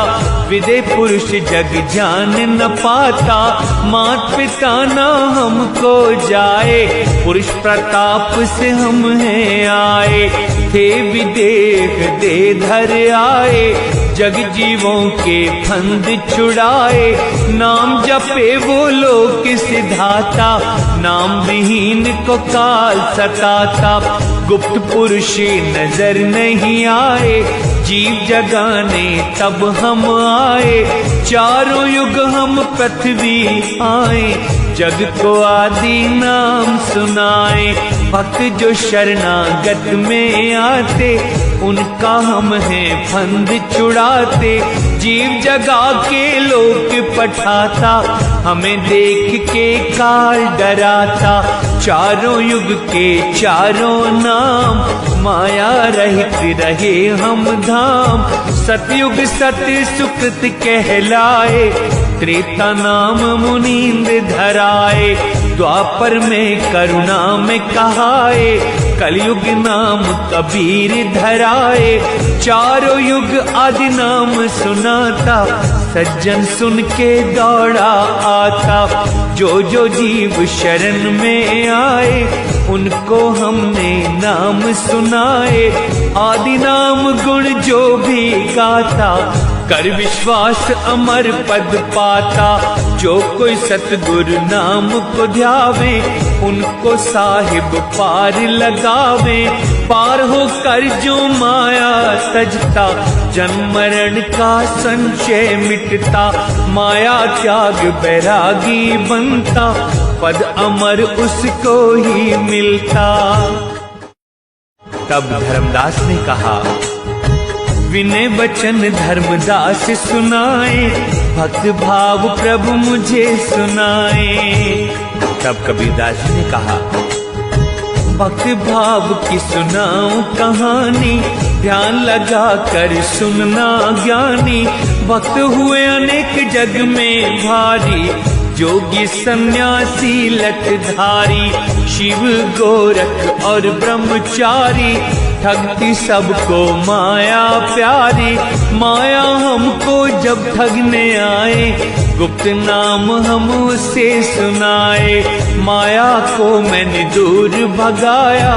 विदेह पुरुष जग जान न पाता। मात पिता ना हमको जाए, पुरुष प्रताप से हम हैं आए। थे विदेह दे धर आए, जग जीवों के फंद छुड़ाए। नाम जपे वो लोक सिधाता, नाम विहीन को काल सताता। गुप्त पुरुष नजर नहीं आए, जीव जगाने तब हम आए। चारों युग हम पृथ्वी आए, जग को आदि नाम सुनाए। भक्त जो शरणागत में आते, उनका हम हैं फंद छुड़ाते। जीव जगा के लोक पठाता, हमें देख के काल डराता। चारों युग के चारों नाम, माया रहित रहे हम धाम। सतयुग सत्य सुकृत कहलाए, त्रेता नाम मुनींद धराए। द्वापर में करुणा में कहाए, कलयुग नाम कबीर धराए। चारों युग आदि नाम सुनाता, सज्जन सुन के दौड़ा आता। जो जो जीव शरण में आए, उनको हमने नाम सुनाए। आदि नाम गुण जो भी गाता, कर विश्वास अमर पद पाता। जो कोई सतगुरु नाम को ध्यावे, उनको साहिब पार लगावे। पार हो कर जो माया तजता, जन्म मरण का संशय मिटता। माया त्याग बैरागी बनता, पद अमर उसको ही मिलता। तब धर्मदास ने कहा, विनय वचन धर्मदास सुनाए। भक्त भाव प्रभु मुझे सुनाए। तब कबीरदास जी ने कहा, भक्त भाव की सुनाऊं कहानी, ध्यान लगा कर सुनना ज्ञानी। भक्त हुए अनेक जग में भारी, जोगी सन्यासी लटधारी, शिव गोरख और ब्रह्मचारी, ठगती सबको माया प्यारी। माया हमको जब ठगने आए, गुप्त नाम हम उसे सुनाए। माया को मैंने दूर भगाया,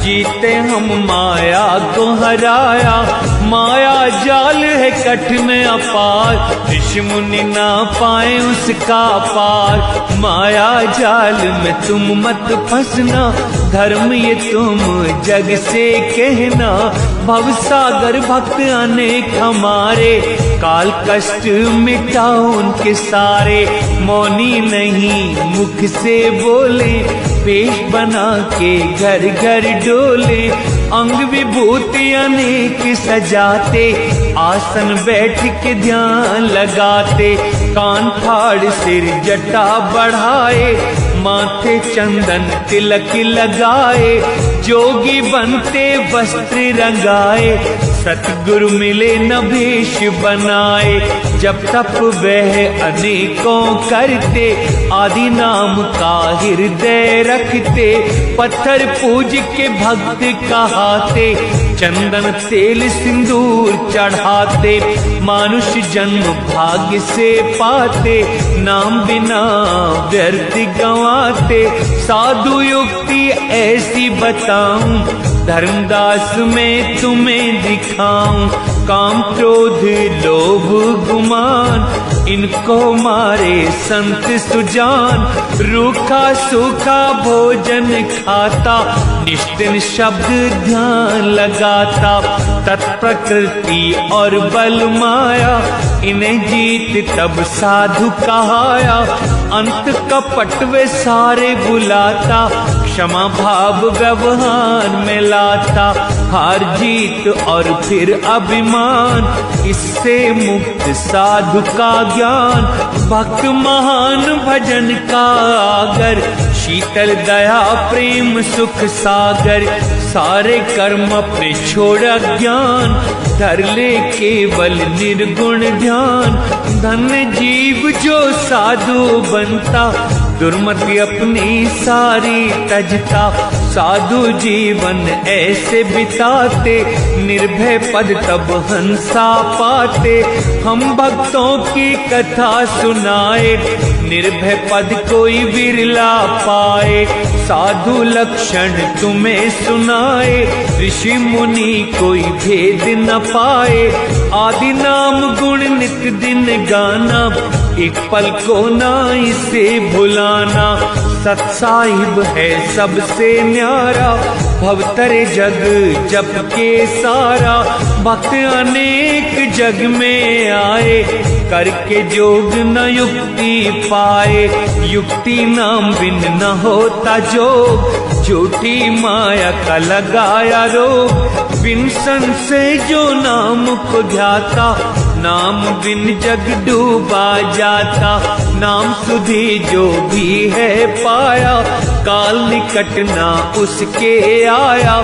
जीते हम माया को हराया। माया जाल है कठिन अपार, ऋषि मुनि ना पाए उसका पार। माया जाल में तुम मत फंसना, धर्म ये तुम जग से कहना। भवसागर भक्त अनेक हमारे, काल कष्ट मिटाओ उनके सारे। मौनी नहीं मुख से बोले, वेश बना के घर घर डोले। अंग विभूति अनेक सजाते, आसन बैठ के ध्यान लगाते। कान फाड़ सिर जटा बढ़ाए, माथे चंदन तिलक लगाए। जोगी बनते वस्त्र रंगाए, सतगुरु मिले न भेष बनाए। जब तप वह अनेकों करते, आदि नाम का हृदय रखते। पत्थर पूज के भक्त कहाते, चंदन तेल सिंदूर चढ़ाते। मानुष जन्म भाग्य से पाते, नाम बिना व्यर्थ गंवाते। साधु युक्ति ऐसी बताऊं, धर्मदास में तुम्हें दिखाऊं। काम क्रोध लोभ गुमान, इनको मारे संत सुजान। रूखा सूखा भोजन खाता, निष्ठिन शब्द ध्यान लगाता। तत्प्रकृति और बल माया, इन्हें जीत तब साधु कहाया। अंत कपट वे सारे बुलाता, क्षमा भाव व्यवहार में लाता। हार जीत और फिर अभिमान, इससे मुक्त साधु का ज्ञान। भक्त महान भजन का आगर, शीतल दया प्रेम सुख सागर। सारे कर्म अपने छोड़ अज्ञान, धर ले केवल निर्गुण ध्यान। धन्य जीव जो साधु बनता, दुर्मति अपनी सारी तजता। साधु जीवन ऐसे बिताते, निर्भय पद तब हंसा पाते। हम भक्तों की कथा सुनाए, निर्भय पद कोई विरला पाए। साधु लक्षण तुम्हें सुनाए, ऋषि मुनि कोई भेद न पाए। आदि नाम गुण नित दिन गाना, एक पल को ना इसे भुलाना। सत्साहिब है सबसे न्यारा, भवतरे जग जप के सारा। भक्त अनेक जग में आए, करके जोग न युक्ति पाए। युक्ति नाम बिन न होता जोग, झूठी माया का लगाया रोग। बिन संशय जो नाम को ध्याता, नाम बिन जग डूबा जाता। नाम सुधी जो भी है पाया, काल निकट ना उसके आया।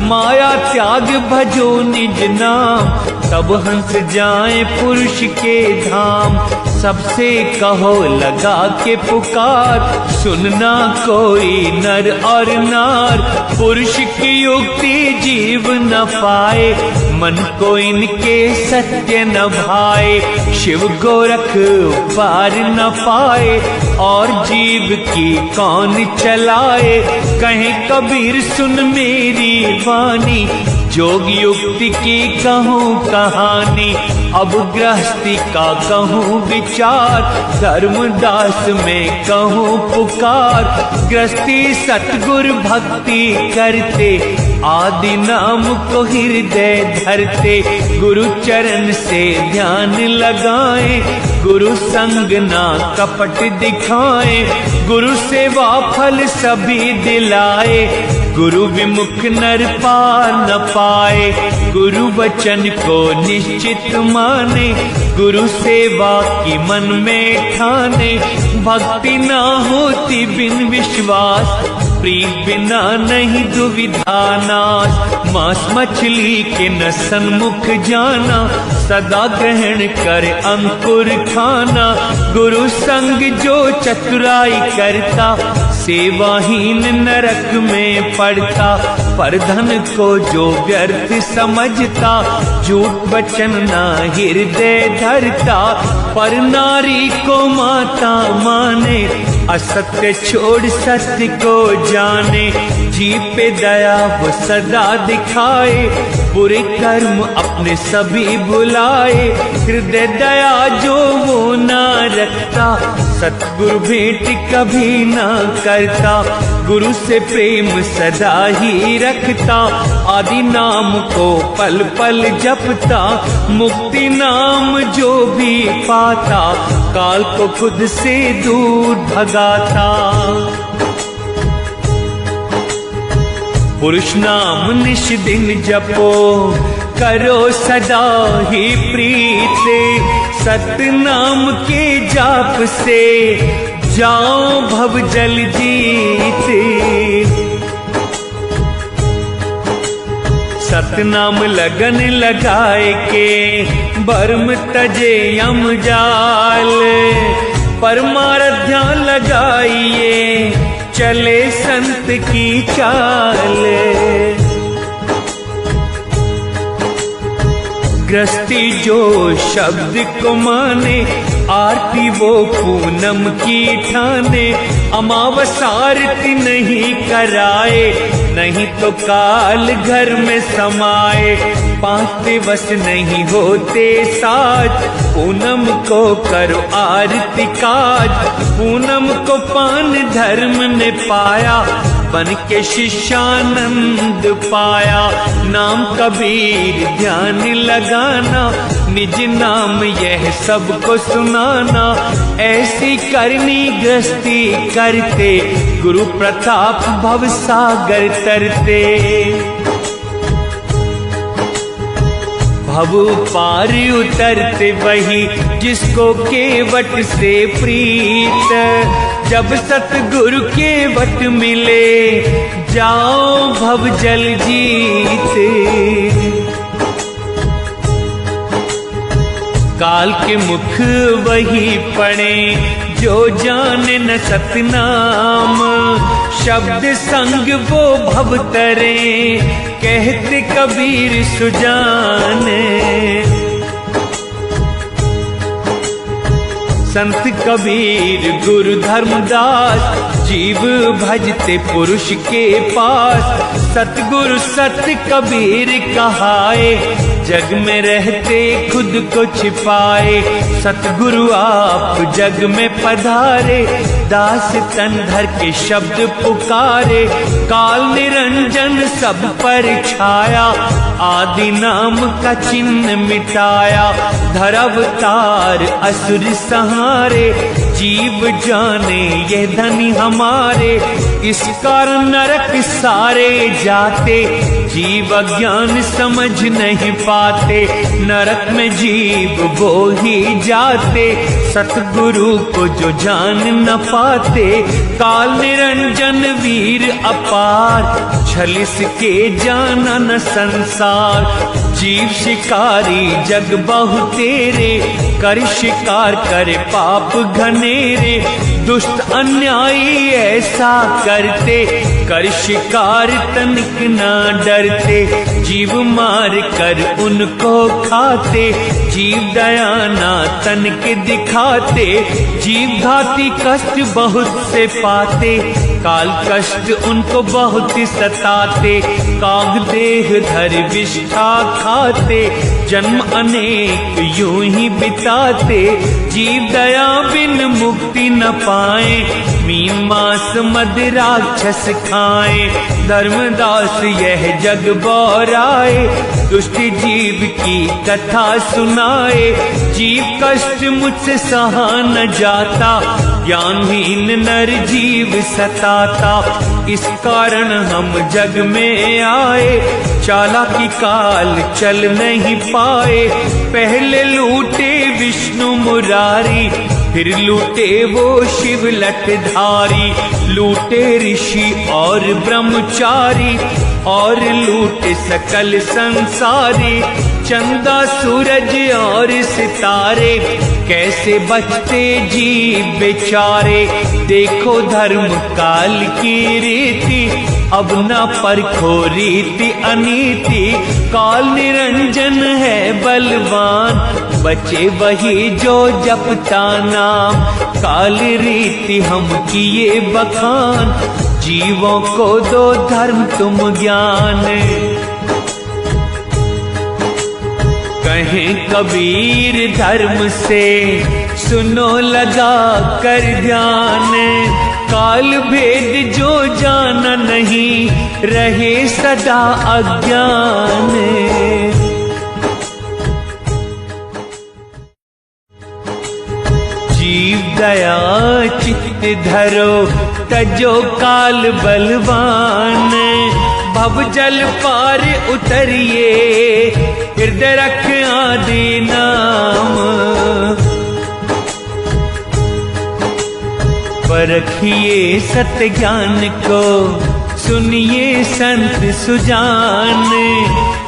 माया त्याग भजो निज नाम, तब हंस जाए पुरुष के धाम। सबसे कहो लगा के पुकार, सुनना कोई नर और नार। पुरुष की युक्ति जीव न पाए, मन को इनके सत्य न भाए। शिव गोरख पार न पाए, और जीव की कौन चलाए। कहे कबीर सुन मेरी वाणी, जोग युक्ति की कहूँ कहानी। अब गृहस्थी का कहूँ विचार, धर्मदास में कहूँ पुकार। गृहस्थी सतगुरु भक्ति करते, आदि नाम को हृदय धरते। गुरु चरण से ध्यान लगाए, गुरु संग ना कपट दिखाए। गुरु सेवा फल सभी दिलाए, गुरु विमुख नर पार न पाए। गुरु वचन को निश्चित माने, गुरु सेवा की मन में ठाने। भक्ति ना होती बिन विश्वास, प्रीत बिना नहीं दुविधा नाश। मांस मछली के न सन्मुख जाना, सदा ग्रहण कर अंकुर खाना। गुरु संग जो चतुराई करता, सेवाहीन नरक में पड़ता। पर धन को जो व्यर्थ समझता, झूठ वचन ना हृदय धरता। पर नारी को माता माने, असत्य छोड़ सत्य को जाने। जीव पे दया वो सदा दिखाए, बुरे कर्म अपने सभी भुलाए। हृदय दया जो वो ना रखता, सतगुरु भेंट कभी ना करता। गुरु से प्रेम सदा ही रखता, आदि नाम को पल पल जपता। मुक्ति नाम जो भी पाता, काल को खुद से दूर भगाता। पुरुष नाम निश दिन जपो, करो सदा ही प्रीत। सत्य नाम के जाप से, जाओ भव जल जीते। सतनाम लगन लगाए के, बर्म तजे यम जाल। परमाराध्या लगाइए, चले संत की चाल। गृहस्थी जो शब्द को माने, आरती वो पूनम की ठाने। अमावस आरती नहीं कराए, नहीं तो काल घर में समाए। 5 दिवस नहीं होते साज, पूनम को करो आरती काज। पूनम को पान धर्म ने पाया, बन के शिष्यानंद पाया। नाम कबीर ध्यान लगाना, निज नाम यह सबको सुनाना। ऐसी करनी गृहस्थी करते, गुरु प्रताप भव सागर तरते। भव पार उतरते वही, जिसको केवट से प्रीत। जब सतगुरु के वट मिले, जाओ भव जल जीते। काल के मुख वही पड़े, जो जाने न सतनाम। शब्द संग वो भव तरे, कहते कबीर सुजाने। संत कबीर गुरु धर्मदास, जीव भजते पुरुष के पास। सतगुरु सत कबीर कहाए, जग में रहते खुद को छिपाए। सतगुरु आप जग में पधारे, दास तन धर के शब्द पुकारे। काल निरंजन सब पर छाया, आदि नाम का चिन्ह मिटाया। धर अवतार असुर सहारे, जीव जाने ये धनी हमारे। इस कारण नरक सारे जाते, जीव अज्ञान समझ नहीं पाते। नरक में जीव वो ही जाते, सतगुरु को जो जान न पाते। काल निरंजन वीर अपार, छलिस के जाना न संसार। जीव शिकारी जग बहु तेरे, कर शिकार करे पाप घनेरे। दुष्ट अन्यायी ऐसा करते, कर शिकार तनिक ना डरते। जीव मार कर उनको खाते, जीव दया ना तनिक दिखाते। जीव घाती कष्ट बहुत से पाते, काल कष्ट उनको बहुत सताते। काग देह धर विष्ठा खाते, जन्म अनेक यूं ही बिताते। जीव दया बिन मुक्ति न पाए, मीन मास मद राक्षस खाए। धर्मदास यह जग बौराए, दुष्ट जीव की कथा सुनाए। जीव कष्ट मुझसे सहा न जाता, ज्ञानहीन नर जीव सताता। इस कारण हम जग में आए, चालाकी काल चल नहीं पाए। पहले लूटे विष्णु मुरारी, फिर लूटे वो शिव लटधारी। लूटे ऋषि और ब्रह्मचारी, और लूटे सकल संसारी। चंदा सूरज और सितारे, कैसे बचते जीव बेचारे। देखो धर्म काल की रीति, अब न परखो रीति अनीति। काल निरंजन है बलवान, बचे वही जो जपता नाम। काल रीति हम किए बखान, जीवों को दो धर्म तुम ज्ञान। कहें कबीर धर्म से सुनो लगा कर ध्यान। काल भेद जो जाना नहीं, रहे सदा अज्ञान। जीव दया चित्त धरो, तजो काल बलवान। भव जल पार उतरिए, हृदय रख आदि नाम। परखिए सत्य ज्ञान को, सुनिए संत सुजान।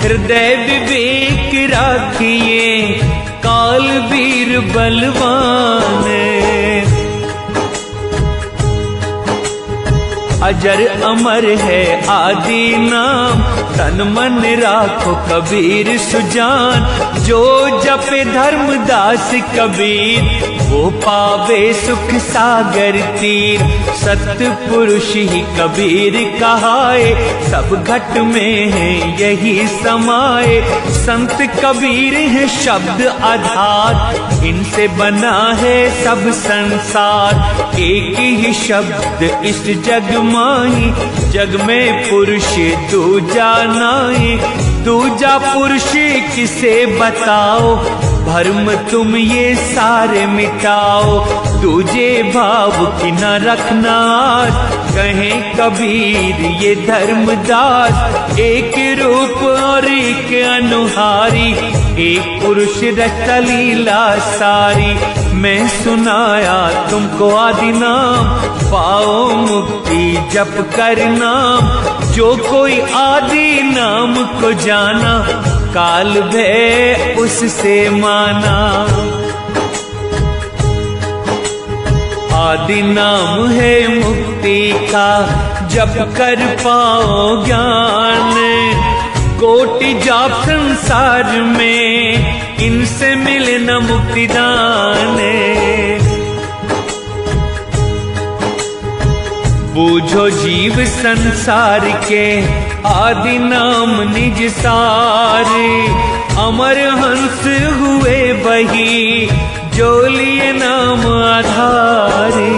हृदय विवेक राखिए, काल वीर बलवान। अजर अमर है आदि नाम, तन मन राखो कबीर सुजान। जो जपे धर्मदास कबीर, वो पावे सुख सागर तीर। सतपुरुष ही कबीर कहाए, सब घट में है यही समाये। संत कबीर है शब्द आधार, इनसे बना है सब संसार। एक ही शब्द इस जग माही, जग में पुरुष दूजा नाई। दूजा पुरुष किसे बताओ, भर्म तुम ये सारे मिटाओ। दूजे भाव की न रखना आस, कहें कबीर ये धर्मदास। एक रूप और एक अनुहारी, एक पुरुष रचा लीला सारी। मैं सुनाया तुमको आदि नाम, पाओ मुक्ति जप कर नाम। जो कोई आदि नाम को जाना, काल भय उससे माना। आदि नाम है मुक्ति का, जप कर पाओ ज्ञान। कोटि जाप संसार में, इनसे मिले न मुक्ति दान। बूझो जीव संसार के, आदि नाम निज सारे। अमर हंस हुए वही, जो लिए नाम आधारे।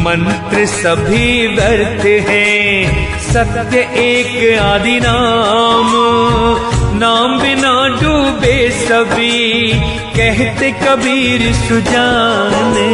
मंत्र सभी व्यर्थ हैं, सत्य एक आदि नाम। नाम बिना डूबे सभी, कहते कबीर सुजाने।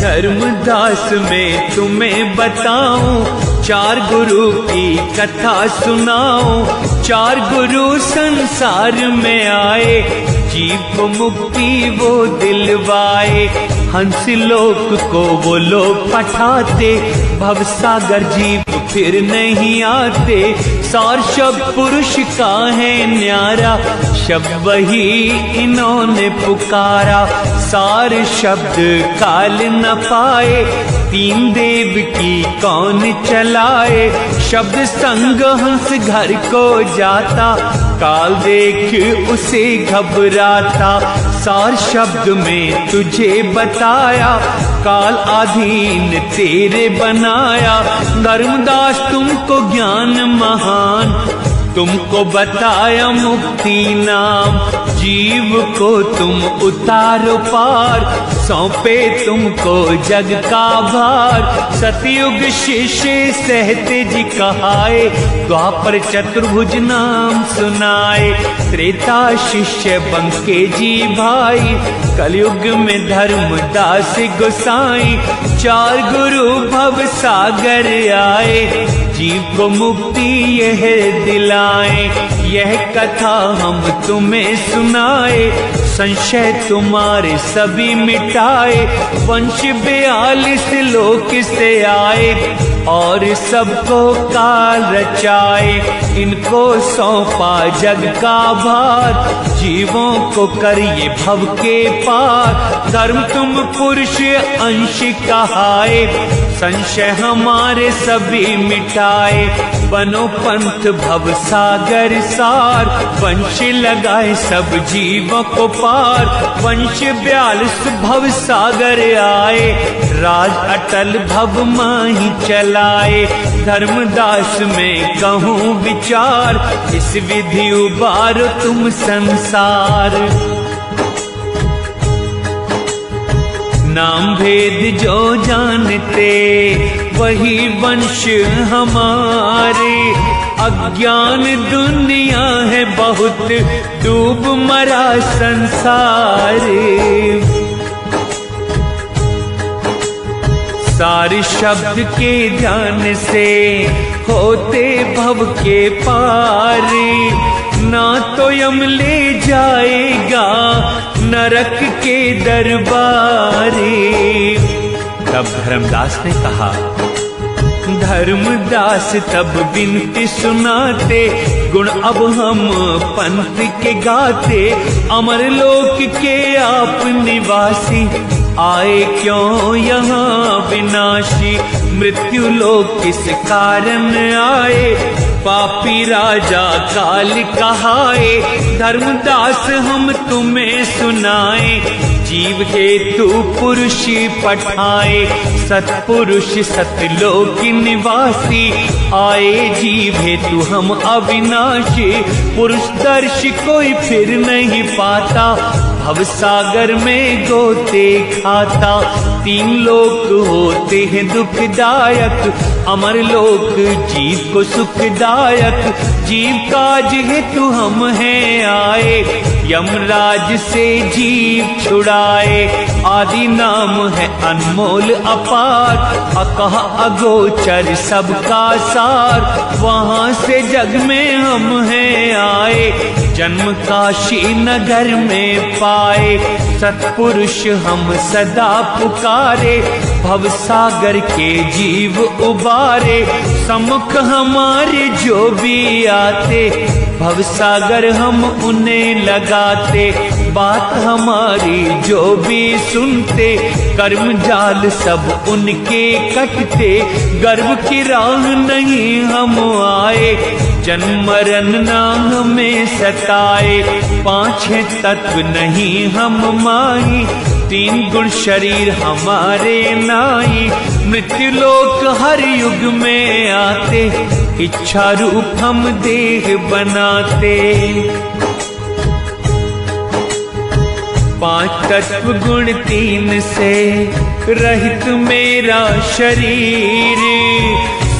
धर्मदास में तुम्हें बताऊं, चार गुरु की कथा सुनाऊं। चार गुरु संसार में आए, जीव को मुक्ति वो दिलवाए। हंस लोक को वो लोग पठाते, भवसागर जीव फिर नहीं आते। सार शब्द पुरुष का है न्यारा, शब्द वही इन्होंने पुकारा। सार शब्द काल न पाए, तीन देव की कौन चलाए। शब्द संग हंस घर को जाता, काल देख उसे घबराता। सार शब्द में तुझे बताया, काल अधीन तेरे बनाया। धर्मदास तुमको ज्ञान महान, तुमको बताया मुक्ति नाम, जीव को तुम उतारो पार, सौंपे तुमको जग का भार। सतयुग शिष्य सहते जी कहाए, द्वापर चतुर्भुज नाम सुनाए। त्रेता शिष्य बंके जी भाई, कलयुग में धर्मदास गोसाई। चार गुरु भव सागर आए, जीव को मुक्ति यह दिलाए। यह कथा हम तुम्हें सुनाए, संशय तुम्हारे सभी मिटाए। वंश 42 लोक से आए, और सबको काल रचाए। इनको सौंपा जग का भार, जीवों को करिए भव के पार। धर्म तुम पुरुष अंश कहाए, संशय हमारे सभी मिटाए। बनो पंथ भव सागर सार, वंश लगाए सब जीवों को पार। वंश 42 भव सागर आए, राज अटल भव माही चलाए। धर्मदास में कहूँ विचार, इस विधि उबारो तुम संसार। नाम भेद जो जानते, वही वंश हमारे। अज्ञान दुनिया है बहुत, डूब मरा संसार। सारे शब्द के ध्यान से होते भव के पार। ना तो यम ले जाएगा नरक के दरबारे। तब धर्मदास ने कहा, धर्मदास तब विनती सुनाते, गुण अब हम पंथ के गाते। अमर लोक के आप निवासी, आए क्यों यहाँ विनाशी। मृत्यु लोक किस कारण आए, पापी राजा काल कहाए। धर्मदास हम तुम्हें सुनाए, जीव हेतु पुरुष पठाए। सतपुरुष सतलोक निवासी, आए जीव हेतु हम अविनाशी। पुरुष दर्श कोई फिर नहीं पाता, भव सागर में गोते खाता। 3 लोक होते हैं दुखदायक, अमर लोक जीव को सुखदायक। जीव काज हेतु हम हैं आए, यमराज से जीव छुड़ाए। आदि नाम है अनमोल अपार, अकह अगोचर सबका सार। वहाँ से जग में हम हैं आए, जन्म काशी नगर में पाए। सतपुरुष हम सदा पुकारे, भव सागर के जीव उबारे। सम्मुख हमारे जो भी आते, भव सागर हम उन्हें लगाते। बात हमारी जो भी सुनते, कर्म जाल सब उनके कटते। गर्भ की राह नहीं हम आए, जन्म मरण ना हमें सताए। 5 तत्व नहीं हम माही, 3 गुण शरीर हमारे नाई। मृत्यु लोक हर युग में आते, इच्छा रूप हम देह बनाते। 5 तत्व गुण 3 से रहित मेरा शरीर।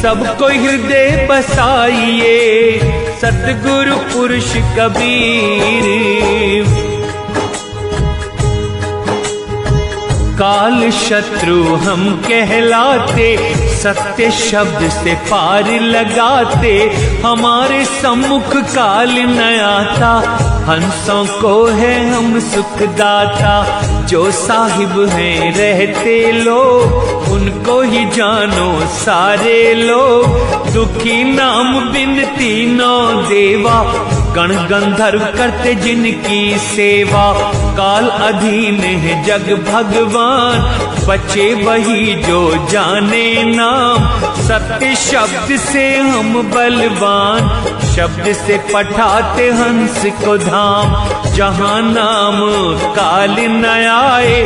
सबको हृदय बसाइए, सतगुरु पुरुष कबीर। काल शत्रु हम कहलाते, सत्य शब्द से पार लगाते। हमारे सम्मुख काल न आता, हंसों को है हम सुखदाता। जो साहिब हैं रहते लोग, उनको ही जानो सारे लोग। दुखी नाम बिन तीनों देवा, गण गंधर्व करते जिनकी सेवा। काल अधीन है जग भगवान, बचे वही जो जाने नाम। सत्य शब्द से हम बलवान, शब्द से पठाते हंस को धाम। जहाँ नाम काल न आए,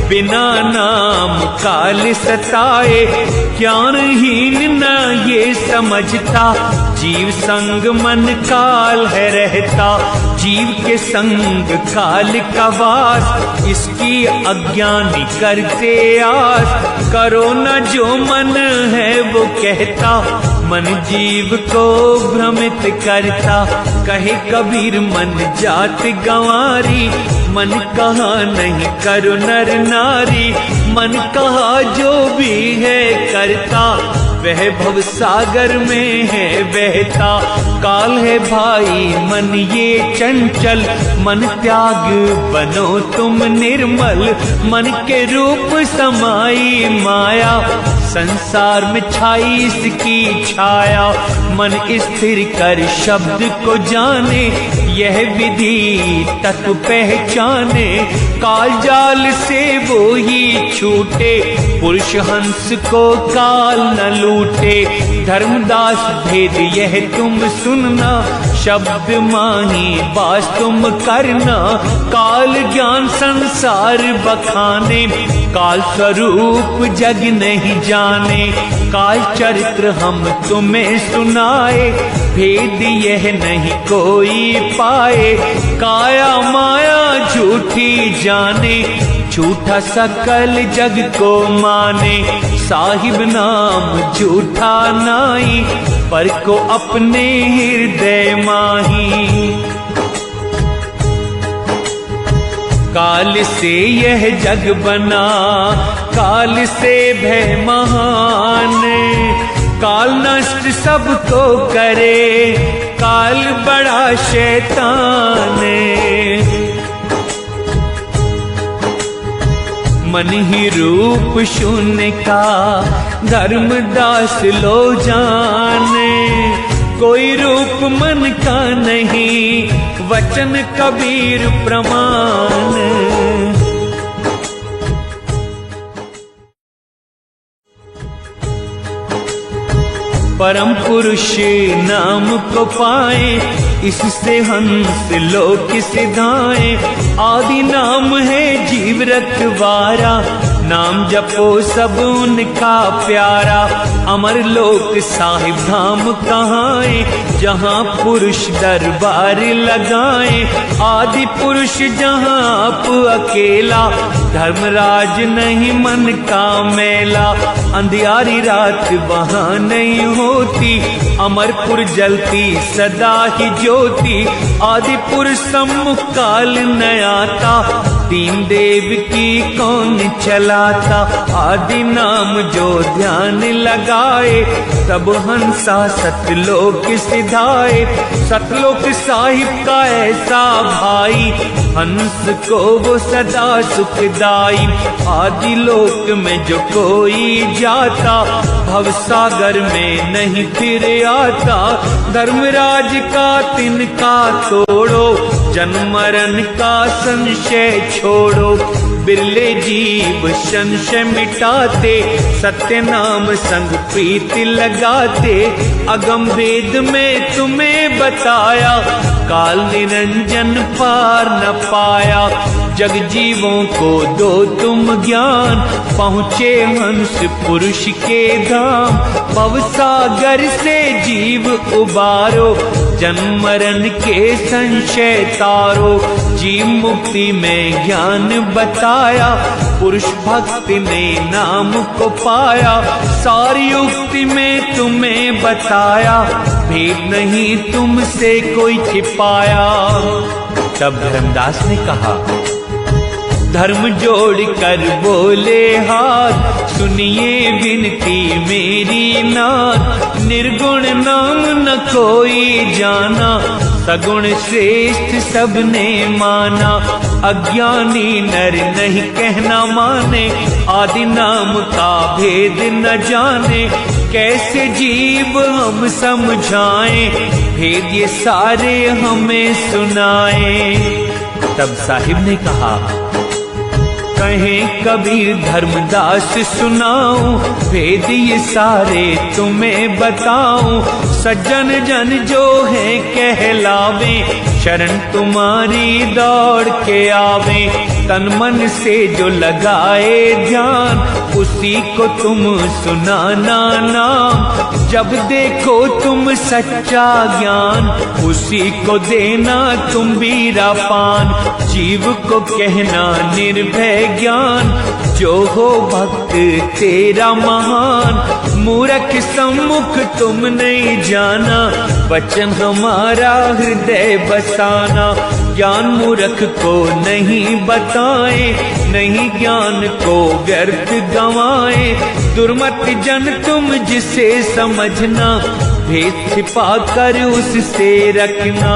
बिना नाम काल सताए। ज्ञानहीन न ये समझता, जीव संग मन काल है रहता, जीव के संग काल का वास, इसकी अज्ञानी करते आस। करो न जो मन है वो कहता, मन जीव को भ्रमित करता। कहे कबीर मन जात गंवारी, मन कहा नहीं करो नर नारी। मन कहा जो भी है करता, वह भव सागर में है बहता। काल है भाई मन ये चंचल, मन त्याग बनो तुम निर्मल। मन के रूप समाई माया, संसार में छाई इसकी छाया। मन स्थिर कर शब्द को जाने, यह विधि तत्व पहचाने। काल जाल से वो ही छूटे, पुरुष हंस को काल न लूटे। धर्मदास भेद यह तुम सुनना, शब्द माही बास तुम करना। काल ज्ञान संसार बखाने, काल स्वरूप जग नहीं जाने। काल चरित्र हम तुम्हें सुनाए, भेद यह नहीं कोई पाए। काया माया झूठी जाने, झूठा सकल जग को माने। साहिब नाम झूठा नाई, पर को अपने हृदय माही। काल से यह जग बना, काल से भय महान। काल नष्ट सबको करे, काल बड़ा शैतान। मन ही रूप शून्य का, धर्मदास लो जाने। कोई रूप मन का नहीं, वचन कबीर प्रमाण। परम पुरुष नाम को पाए, इससे हंस लोक सिधाए। आदि नाम है जीव रखवारा, नाम जपो सब उनका प्यारा। अमर लोक साहिब धाम कहाए, जहाँ पुरुष दरबार लगाए। आदि पुरुष जहाँ आप अकेला, धर्मराज नहीं मन का मेला। अंधियारी रात वहाँ नहीं होती, अमरपुर जलती सदा ही ज्योति। आदि पुरुष सम्मुख काल न आता, दीन देव की कौन चलाता। आदि नाम जो ध्यान लगाए, तब हंसा सतलोक सिधाए। सतलोक साहिब का ऐसा भाई, हंस को वो सदा सुखदाई। आदि लोक में जो कोई जाता, भवसागर में नहीं फिर आता। धर्मराज का तिनका तोड़ो, जन्म मरण का संशय छोड़ो। बिरले जीव संशय मिटाते, सत्य नाम संग प्रीति लगाते। अगम वेद में तुम्हें बताया, काल निरंजन पार न पाया। जग जीवों को दो तुम ज्ञान, पहुँचे हंस पुरुष के धाम। भवसागर से जीव उबारो, जन्म मरण के संशय तारो। जीव मुक्ति में ज्ञान बताया, पुरुष भक्ति ने नाम को पाया। सारी युक्ति में तुम्हें बताया, भेद नहीं तुमसे कोई छिपाया। तब धर्मदास ने कहा, धर्म जोड़ कर बोले हाथ, सुनिए विनती मेरी नाथ। निर्गुण नाम न कोई जाना, सगुण श्रेष्ठ सबने माना। अज्ञानी नर नहीं कहना माने, आदि नाम का भेद न जाने। कैसे जीव हम समझाएं, भेद ये सारे हमें सुनाएं। तब साहिब ने कहा, कहें कबीर धर्मदास सुनाऊं, भेद ये सारे तुम्हें बताऊं। सज्जन जन जो है कहलावे, शरण तुम्हारी दौड़ के आवे। तन मन से जो लगाए ध्यान, उसी को तुम सुनाना नाम। जब देखो तुम सच्चा ज्ञान, उसी को देना तुम बीरा पान। जीव को कहना निर्भय ज्ञान, जो हो भक्त तेरा महान। मूर्ख सम्मुख तुम नहीं जाना, वचन हमारा हृदय बसाना। ज्ञान मूर्ख को नहीं बताए, नहीं ज्ञान को व्यर्थ गंवाए। दुर्मत जन तुम जिसे समझना, भेद छिपा कर उससे रखना।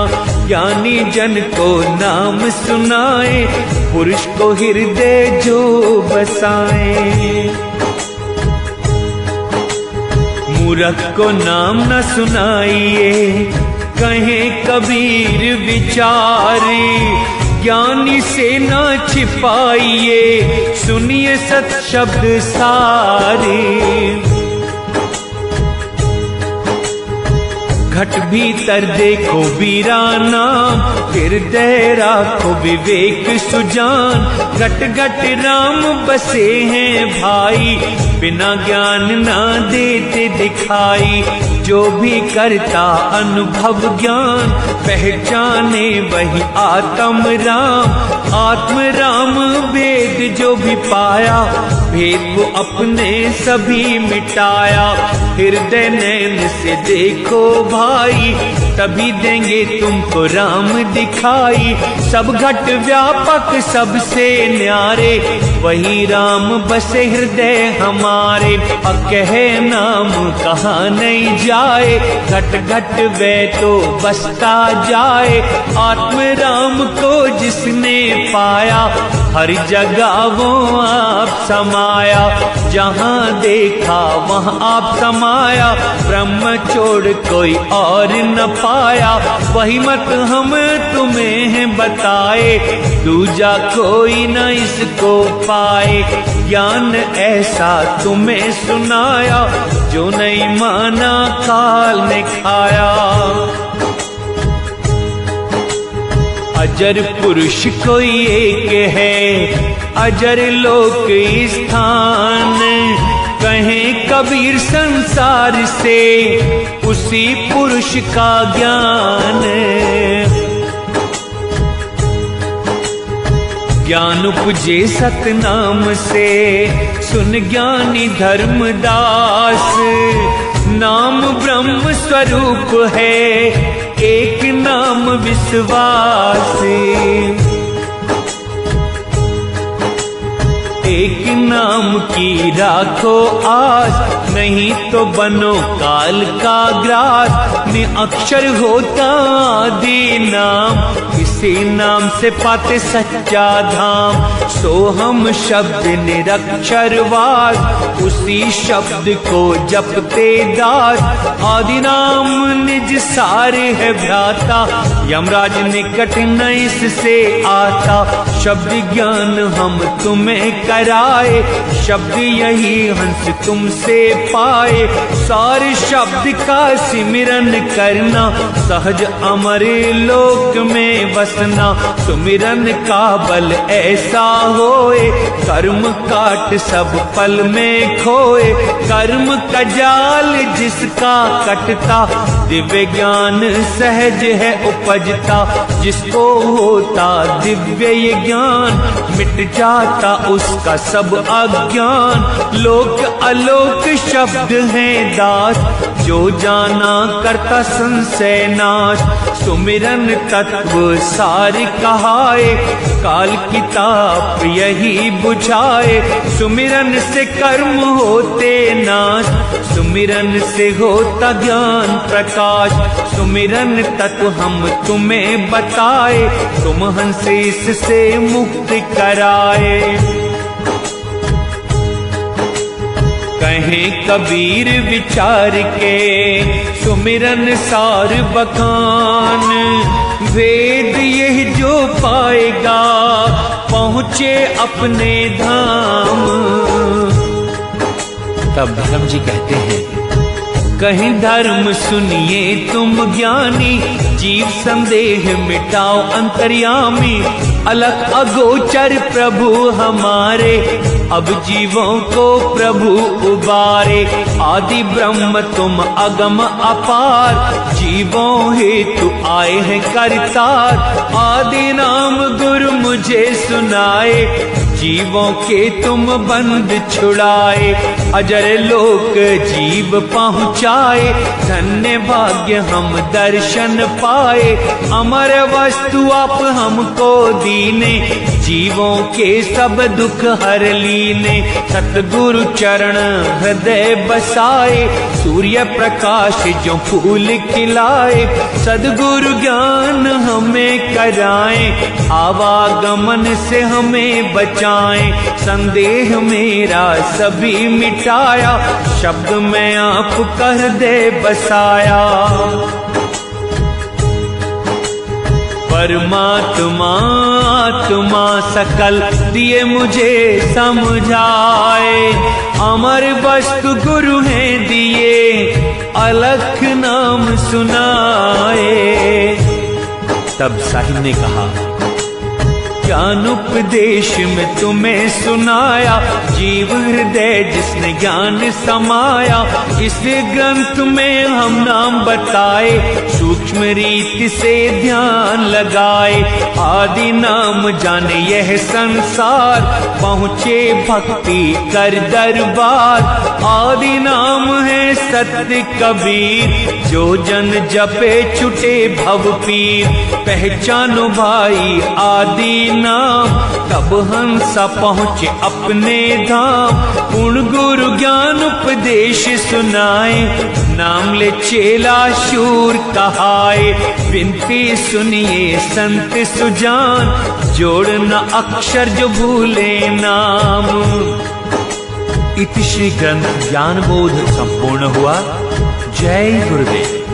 ज्ञानी जन को नाम सुनाए, पुरुष को हृदय जो बसाए। मूर्ख को नाम न सुनाइए, कहें कबीर विचारे। ज्ञानी से न छिपाइए, सुनिए सत शब्द सारे। घट भीतर देखो बीरा नाम, हृदय राखो विवेक सुजान। घट घट राम बसे हैं भाई, बिना ज्ञान ना देते दिखाई। जो भी करता अनुभव ज्ञान, पहचाने वही आत्म राम। आत्म राम वेद जो भी पाया, भेद वो अपने सभी मिटाया। हृदय नैन से देखो भाई, तभी देंगे तुमको राम दिखाई। सब घट व्यापक सबसे न्यारे, वही राम बसे हृदय हमारे। कहे नाम कहाँ नहीं जाए, घट घट वे तो बसता जाए। आत्म राम को जिसने पाया, हर जगह वो आप समाया। जहाँ देखा वहाँ आप समाया, ब्रह्म छोड़ कोई और न पाया। वही मत हम तुम्हें बताए, दूजा कोई न इसको पाए। ज्ञान ऐसा तुम्हें सुनाया, जो नहीं माना काल ने खाया। अजर पुरुष कोई एक है, अजर लोक स्थान। कहें कबीर संसार से, उसी पुरुष का ज्ञान। ज्ञान उपजे सतनाम से, सुन ज्ञानी धर्मदास। नाम ब्रह्म स्वरूप है, एक नाम विश्वास। एक नाम की राखो आस, नहीं तो बनो काल का ग्रास। निअक्षर होता आदि नाम, इसी नाम से पाते सच्चा धाम। सो हम शब्द निरक्षरवाद, उसी शब्द को जपते दास। आदि नाम निज सारे है भ्राता, यमराज निकट न इससे आता। शब्द ज्ञान हम तुम्हें कराए, शब्द यही हंस तुमसे पाए। सारे शब्द का सिमरन करना, सहज अमर लोक में बसना। सुमिरन का बल ऐसा होए, कर्म काट सब पल में खोए। कर्म का जाल जिसका कटता, दिव्य ज्ञान सहज है उपजता। जिसको होता दिव्य ये ज्ञान, मिट जाता उसका सब अज्ञान। लोक अलोक शब्द है दास, जो जाना करता संशय नाश। सुमिरन तत्व सार कहाए, काल की ताप यही बुझाए। सुमिरन से कर्म होते नाश, सुमिरन से होता ज्ञान प्रकाश। सुमिरन तत्व हम तुम्हें बताए, तुम हंस इससे मुक्त कराए। कहें कबीर विचार के, सुमिरन सार बखान। वेद यह जो पाएगा, पहुँच पहुँचे अपने धाम। तब धर्म जी कहते हैं, कहीं धर्म सुनिए तुम ज्ञानी, जीव संदेह मिटाओ अंतर्यामी। अलग अगोचर प्रभु हमारे, अब जीवों को प्रभु उबारे। आदि ब्रह्म तुम अगम अपार, जीवों हेतु आए हैं करतार। आदि नाम गुरु मुझे सुनाए, जीवों के तुम बंद छुड़ाए। अजर लोक जीव पहुँचाए, धन्य भाग्य हम दर्शन पाए। अमर वस्तु आप हमको दीने, जीवों के सब दुख हर लीने। सतगुरु चरण हृदय बसाए, सूर्य प्रकाश जो फूल खिलाए। सद्गुरु ज्ञान हमें कराए, आवागमन से हमें बचाएं। संदेह मेरा सभी मिटाया, शब्द में आप कर दे बसाया। परमात्मा आत्मा सकल दिए मुझे समझाए। अमर वस्तु गुरु हैं दिए, अलख नाम सुनाए। तब साहिब ने कहा, ज्ञान उपदेश में तुम्हें सुनाया, जीव हृदय जिसने ज्ञान समाया। इस ग्रंथ में हम नाम बताए, सूक्ष्म रीति से ध्यान लगाए। आदि नाम जाने यह संसार, पहुँचे भक्ति कर दरबार। आदि नाम है सत्य कबीर, जो जन जपे छुटे भव पीर। पहचानो भाई आदि नाम, तब हंसा पहुँचे अपने धाम। पूर्ण गुरु ज्ञान उपदेश सुनाए, नाम ले चेला शूर कहाए। विनती सुनिए संत सुजान, जोड़ना अक्षर जो भूले नाम। इति श्री ग्रंथ ज्ञान बोध संपूर्ण हुआ। जय गुरुदेव।